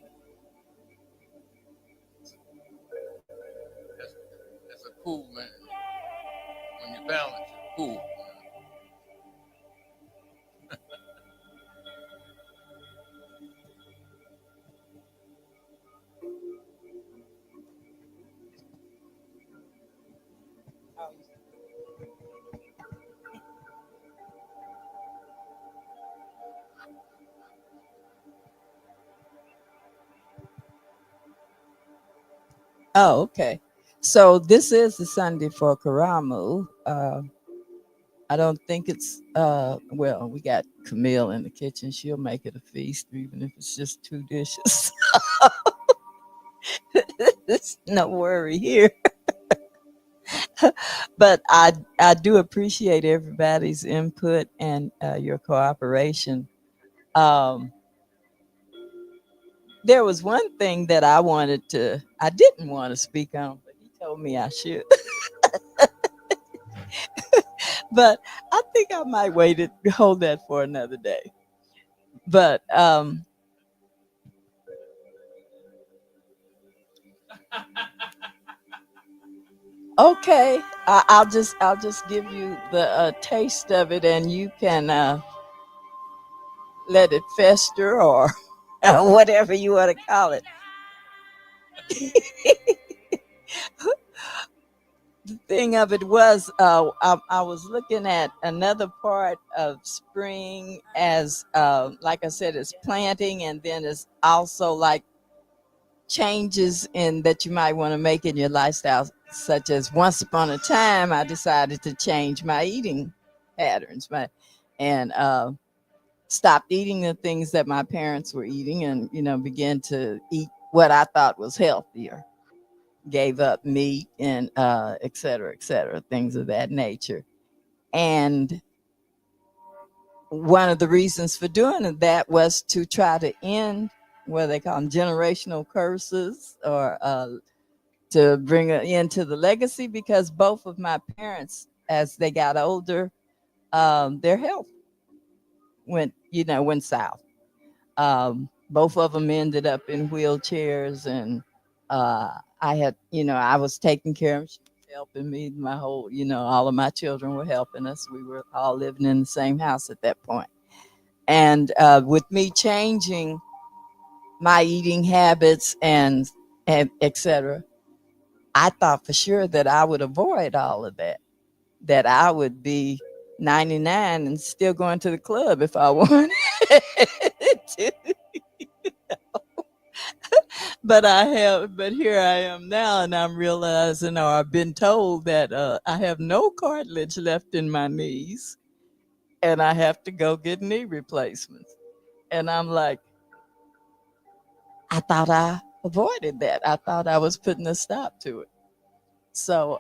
That's a cool man. When you balance, you're cool. Oh, okay. So this is the Sunday for Karamu. I don't think it's well, we got Camille in the kitchen. She'll make it a feast, even if it's just 2 dishes. There's no worry here. But I do appreciate everybody's input and your cooperation. Um, there was one thing that I didn't want to speak on, but he told me I should. But I think I might hold that for another day. But okay, I'll just give you the taste of it, and you can let it fester or whatever you want to call it. The thing of it was, I was looking at another part of spring as, like I said, it's planting, and then it's also like changes in that you might want to make in your lifestyle, such as once upon a time, I decided to change my eating patterns, and stopped eating the things that my parents were eating, and began to eat what I thought was healthier. Gave up meat and et cetera, things of that nature. And one of the reasons for doing that was to try to end what they call them generational curses, or to bring an end to the legacy, because both of my parents, as they got older, their health went south. Both of them ended up in wheelchairs, and I was taking care of them. She was helping me. My whole, all of my children were helping us. We were all living in the same house at that point. And with me changing my eating habits and et cetera, I thought for sure that I would avoid all of that, that I would be 99 and still going to the club if I wanted to. But here I am now, and I'm realizing, or I've been told, that I have no cartilage left in my knees, and I have to go get knee replacements. And I'm like, I thought I avoided that. I thought I was putting a stop to it. So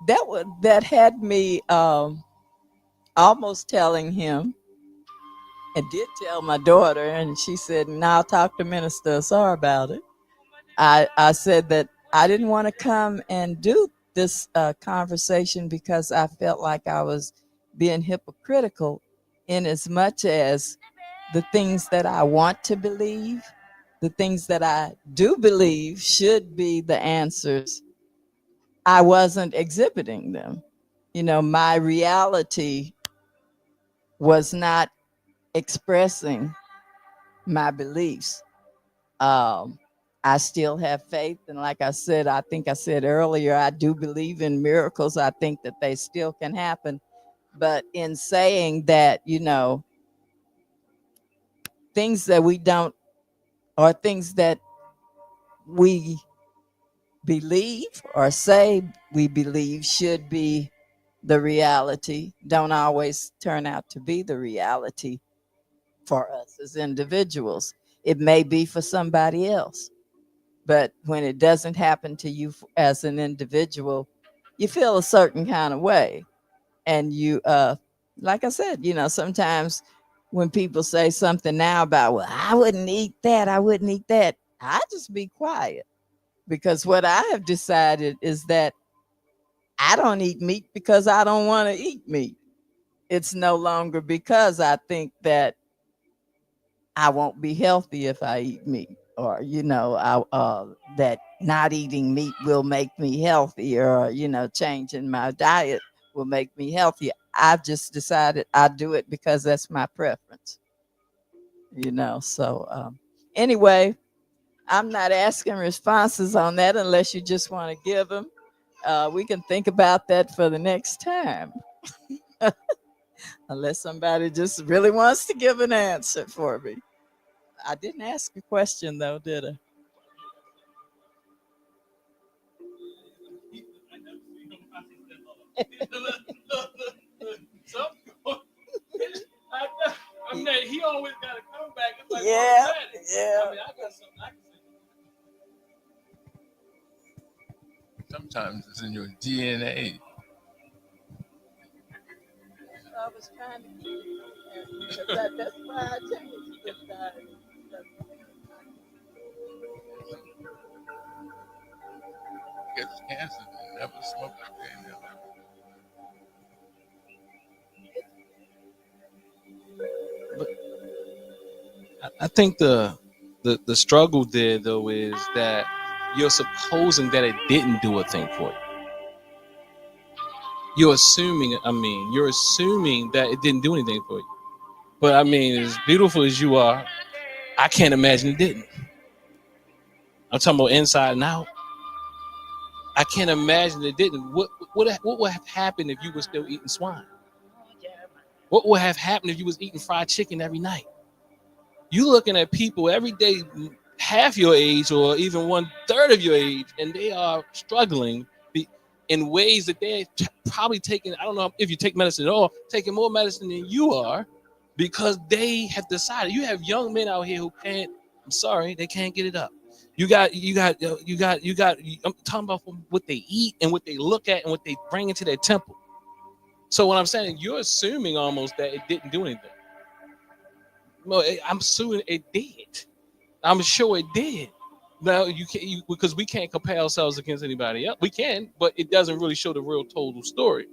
that had me almost telling him, and did tell my daughter, and she said, "Now I'll talk to Minister Ausar about it." I said that I didn't want to come and do this conversation because I felt like I was being hypocritical, in as much as the things that I want to believe, the things that I do believe should be the answers, I wasn't exhibiting them. My reality was not expressing my beliefs. Um, I still have faith. And like I said, I think I said earlier, I do believe in miracles. I think that they still can happen. But in saying that, things that we don't, or things that we believe or say we believe should be the reality, don't always turn out to be the reality for us as individuals. It may be for somebody else. But when it doesn't happen to you as an individual, you feel a certain kind of way. And like I said, sometimes when people say something now about, well, I wouldn't eat that, I just be quiet. Because what I have decided is that I don't eat meat because I don't want to eat meat. It's no longer because I think that I won't be healthy if I eat meat, or that not eating meat will make me healthy, or changing my diet will make me healthy. I've just decided I do it because that's my preference. So anyway, I'm not asking responses on that unless you just want to give them. We can think about that for the next time. Unless somebody just really wants to give an answer for me. I didn't ask a question though, did I? I mean, he always got to come back. It's like, Yeah, automatic. yeah. I mean, I got something I can say. Sometimes it's in your DNA. I was trying to keep it from there, because that's why I changed the diet. Gets cancer, they never smoke again. I think the struggle there though is that you're supposing that it didn't do a thing for you. You're assuming that it didn't do anything for you. But I mean, as beautiful as you are, I can't imagine it didn't. I'm talking about inside and out. I can't imagine it didn't. What would have happened if you were still eating swine? What would have happened if you was eating fried chicken every night? You looking at people every day, half your age or even 1/3 of your age, and they are struggling in ways that they're probably taking, I don't know if you take medicine at all, taking more medicine than you are, because they have decided. You have young men out here who can't, I'm sorry, they can't get it up. You got, I'm talking about what they eat and what they look at and what they bring into their temple. So what I'm saying, you're assuming almost that it didn't do anything. No, I'm assuming it did. I'm sure it did. Now because we can't compare ourselves against anybody else. We can, but it doesn't really show the real total story.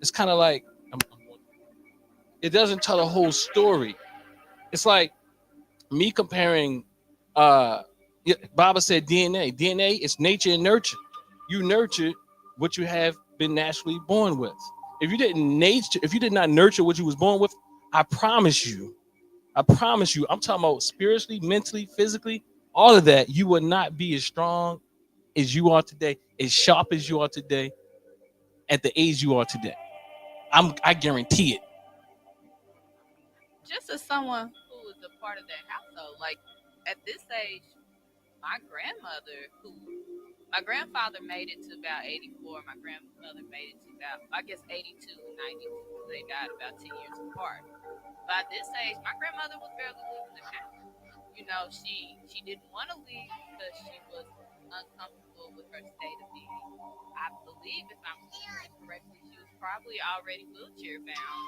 It's kind of like it doesn't tell the whole story. It's like me comparing. Baba said DNA. DNA is nature and nurture. You nurture what you have been naturally born with. If you did not nurture what you was born with, I promise you, I'm talking about spiritually, mentally, physically, all of that, you will not be as strong as you are today, as sharp as you are today, at the age you are today. I guarantee it. Just as someone who was a part of that household, like at this age, my grandfather made it to about 84. My grandmother made it to about, I guess, 82 and 92. They died about 10 years apart. By this age, my grandmother was barely leaving the house. You know, she didn't want to leave because she was uncomfortable with her state of being. I believe, if I'm remembering correctly, she was probably already wheelchair bound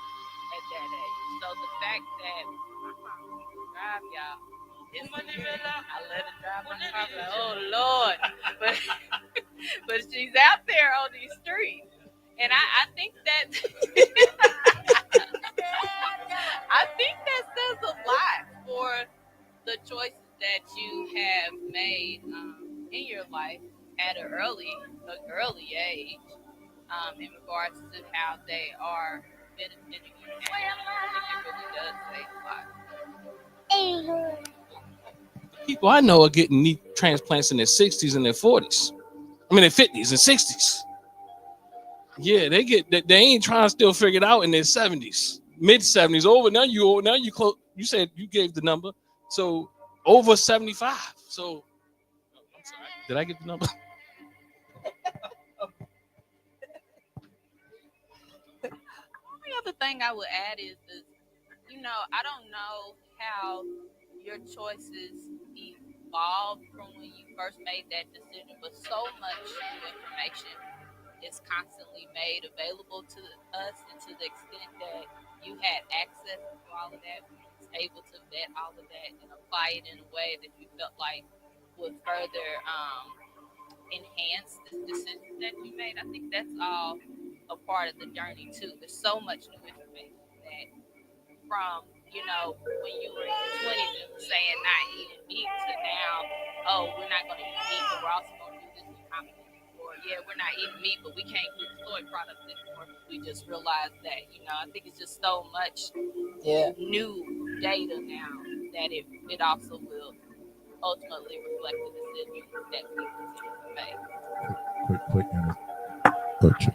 at that age. So the fact that my mom could drive, y'all, I let her drive my car, like, oh Lord, but she's out there on these streets, and I think that I think that says a lot for the choices that you have made in your life at an early age, in regards to how they are benefiting you. I think it really does say a lot. People I know are getting knee transplants in their 60s and their 40s. I mean, their 50s and 60s. Yeah, they ain't trying to still figure it out in their 70s, mid 70s. Over now you close. You said you gave the number, so over 75. So I'm sorry, did I get the number? The other thing I would add is, you know, I don't know how your choices evolved from when you first made that decision, but so much new information is constantly made available to us, and to the extent that you had access to all of that, you was able to vet all of that and apply it in a way that you felt like would further enhance the decisions that you made. I think that's all a part of the journey too. There's so much new information that, from, you know, when you were in your 20s and saying not eating meat to now, oh, we're not going to eat meat, but we're also going to do this in combination. Or, yeah, we're not eating meat, but we can't do soy products anymore. We just realized that, you know, I think it's just so much new data now that it also will ultimately reflect the decisions that we continue to make. Quick.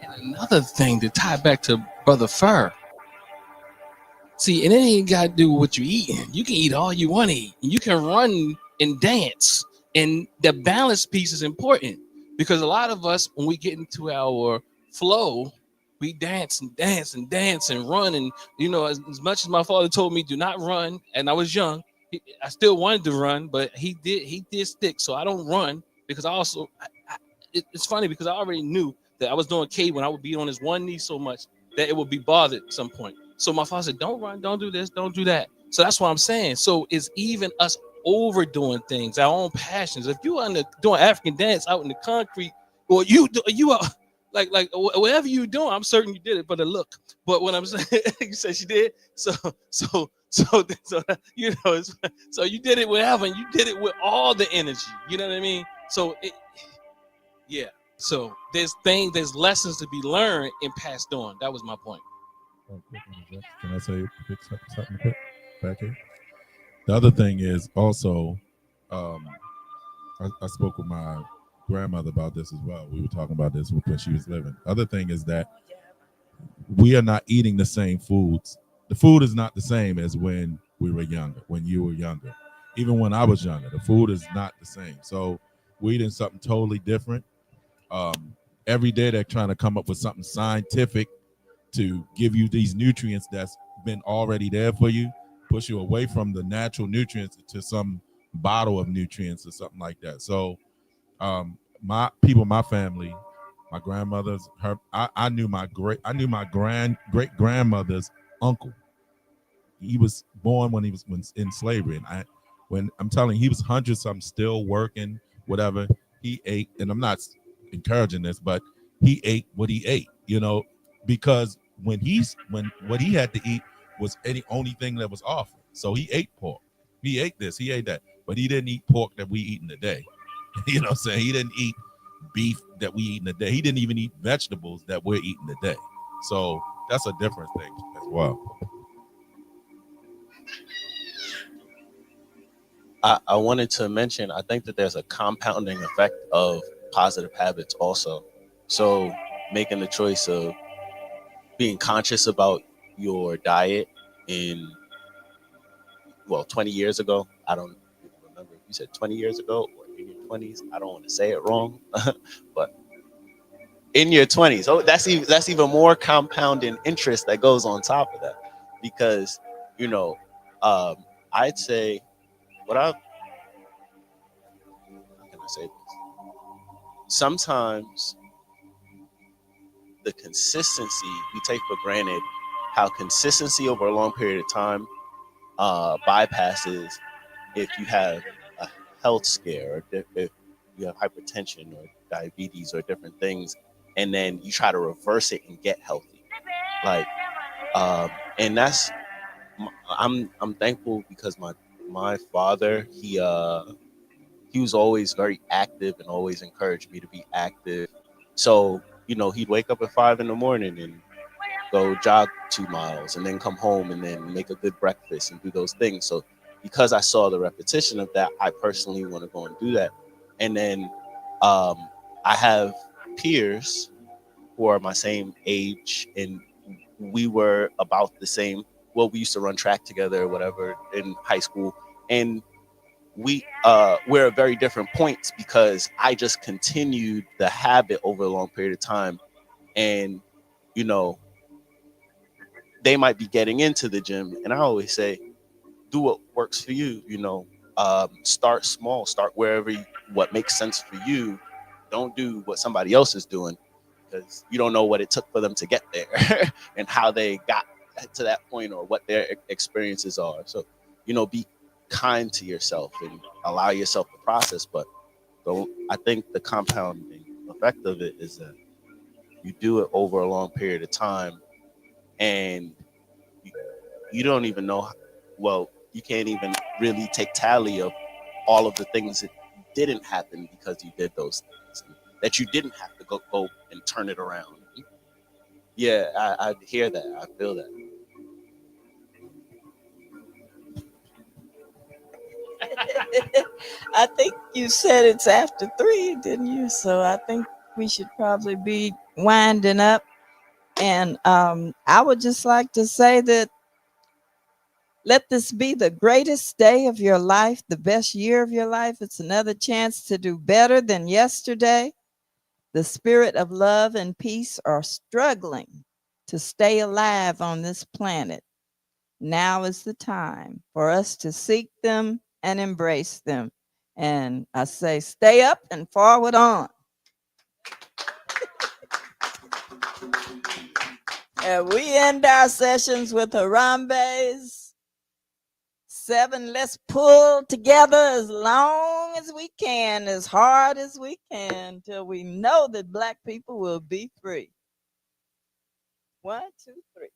And another thing to tie back to Brother Fur. See, and it ain't got to do with what you eating. You can eat all you want to eat. You can run and dance. And the balance piece is important, because a lot of us, when we get into our flow, we dance and run. And, you know, as much as my father told me do not run, and I was young, I still wanted to run, but he did stick. So I don't run, because I also, it's funny because I already knew that I was doing K when I would be on his one knee so much that it would be bothered at some point. So my father said, "Don't run, don't do this, don't do that." So that's what I'm saying. So it's even us overdoing things, our own passions. If you are doing African dance out in the concrete, or you are like whatever you doing, I'm certain you did it for the look. But what I'm saying, you said she did. So you know, so you did it wherever, and you did it with all the energy. You know what I mean? So yeah. So there's lessons to be learned and passed on. That was my point. Can I say something quick back here? The other thing is also, I spoke with my grandmother about this as well. We were talking about this when she was living. Other thing is that we are not eating the same foods. The food is not the same as when we were younger, when you were younger. Even when I was younger, the food is not the same. So we're eating something totally different. Every day they're trying to come up with something scientific to give you these nutrients that's been already there for you, push you away from the natural nutrients to some bottle of nutrients or something like that. So my family, my grandmother's, I knew my great grandmother's uncle. He was born when he was in slavery, and when I'm telling you, he was 100-something, still working, whatever. He ate, and I'm not encouraging this, but he ate what he ate, because when what he had to eat was any only thing that was offered. So he ate pork, he ate this, he ate that, but he didn't eat pork that we eat in the day. You know what I'm saying? He didn't eat beef that we eat in the day. He didn't even eat vegetables that we're eating today. So that's a different thing as well. I wanted to mention, I think that there's a compounding effect of positive habits also. So making the choice of being conscious about your diet 20 years ago. I don't remember if you said 20 years ago or in your 20s. I don't want to say it wrong, but in your 20s. Oh, that's even more compounding interest that goes on top of that, because I'd say how can I say this? Sometimes the consistency we take for granted, how consistency over a long period of time bypasses if you have a health scare, or if you have hypertension or diabetes or different things, and then you try to reverse it and get healthy. And that's I'm thankful because my father, he was always very active and always encouraged me to be active. So he'd wake up at 5 a.m. and go jog 2 miles and then come home and then make a good breakfast and do those things. So because I saw the repetition of that, I personally want to go and do that. And then I have peers who are my same age, and we were about the same. Well, we used to run track together or whatever in high school, and we're at very different points because I just continued the habit over a long period of time. And they might be getting into the gym, and I always say, do what works for you. Start small, start what makes sense for you. Don't do what somebody else is doing, because you don't know what it took for them to get there and how they got to that point or what their experiences are. So be kind to yourself and allow yourself the process. But I think the compounding effect of it is that you do it over a long period of time, and you don't even know, you can't even really take tally of all of the things that didn't happen because you did those things, that you didn't have to go and turn it around. Yeah, I hear that. I feel that. I think you said it's after 3, didn't you? So I think we should probably be winding up. And I would just like to say that let this be the greatest day of your life, the best year of your life. It's another chance to do better than yesterday. The spirit of love and peace are struggling to stay alive on this planet. Now is the time for us to seek them and embrace them. And I say, stay up and forward on. We end our sessions with Harambe's 7. Let's pull together as long as we can, as hard as we can, till we know that Black people will be free. 1, 2, 3.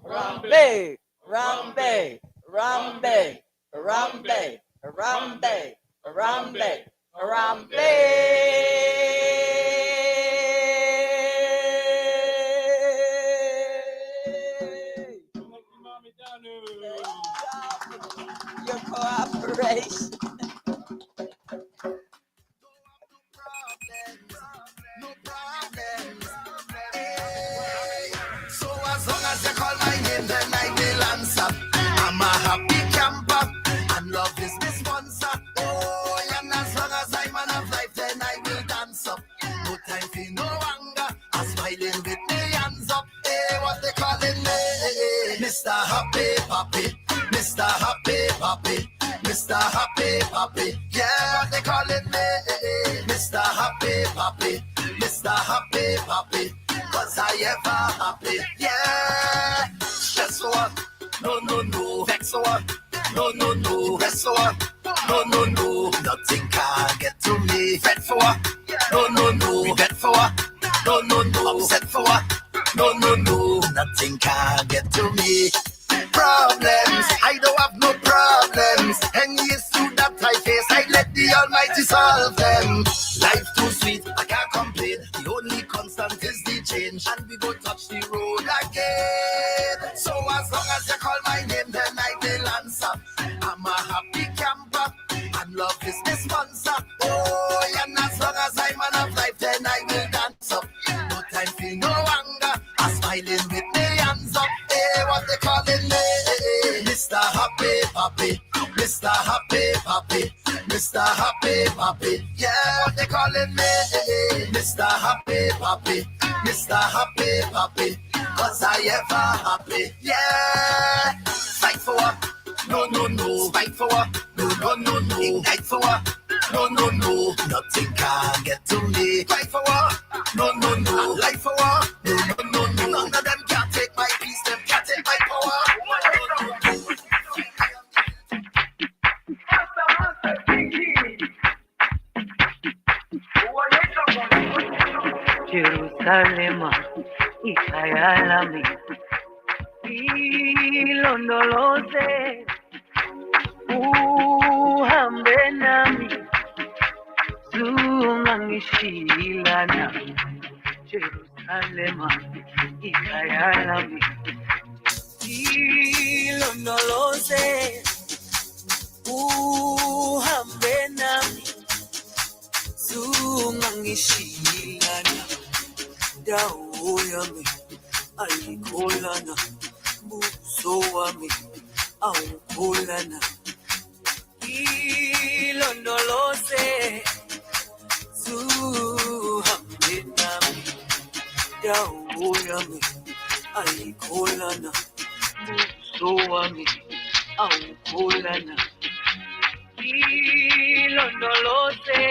Harambe, Harambe, Harambe, Harambe, Harambe, Harambe, Harambe. Your cooperation. No problems. Hey. So as long as you call my name, then I will answer. I'm a happy camper, and love is my sponsor. Oh, and as long as I'm man of life, then I will dance up. No time for no anger, I'm smiling with my hands up. Hey, what they calling me? Mr. Happy Papi, Mr. Happy Papi, Mr. Happy Papi. Yeah, what they calling me? Mr. Happy Papi, Mr. Happy Papi. Cause I ever happy. Yeah. Stress for what? No, no, no. Vex for what? No, no, no. Rest for what? No, no, no. Nothing can get to me. Fret for what? No, no, no. Regret for what? No, no, no. Upset for what? No, no, no. Nothing can get to me. Problems, I don't have no problems. And yes, to that I face, I let the Almighty solve them. Life too sweet, I can't complain. The only constant is the change, and we go touch the road again. So as long as you call my name, then I will answer. I'm a happy camper, and love is my sponsor. Oh, and as long as I'm man of life, then I will dance up. No time for no anger, I'm smiling with my hands up. Hey, what they calling me? Mr. Happy Papi, Mr. Happy Papi, Mr. Happy Papi. Yeah, what they calling me? Mr. Happy Papi, Mr. Happy Papi. Cause I ever happy. Yeah. Fight for what? No, no, no. Fight for what? No, no, no, no. Ignite for what? No, no, no. Nothing can get to me. Fight for what? No, no, no. Life for what? No, no, no, no. None of them can take my peace. Them can't take my power. Jerusalem, ikayalami, ilondoloze, uhambe nami, zungangishilana. Jerusalem, ikayalami, ilondoloze, uhambe nami, zungangishilana. Dawo yami ayikholana, buso wami awukholana. Ilondoloze, zuhambe nami. Dawo yami ayikholana, buso wami awukholana. Ilondoloze.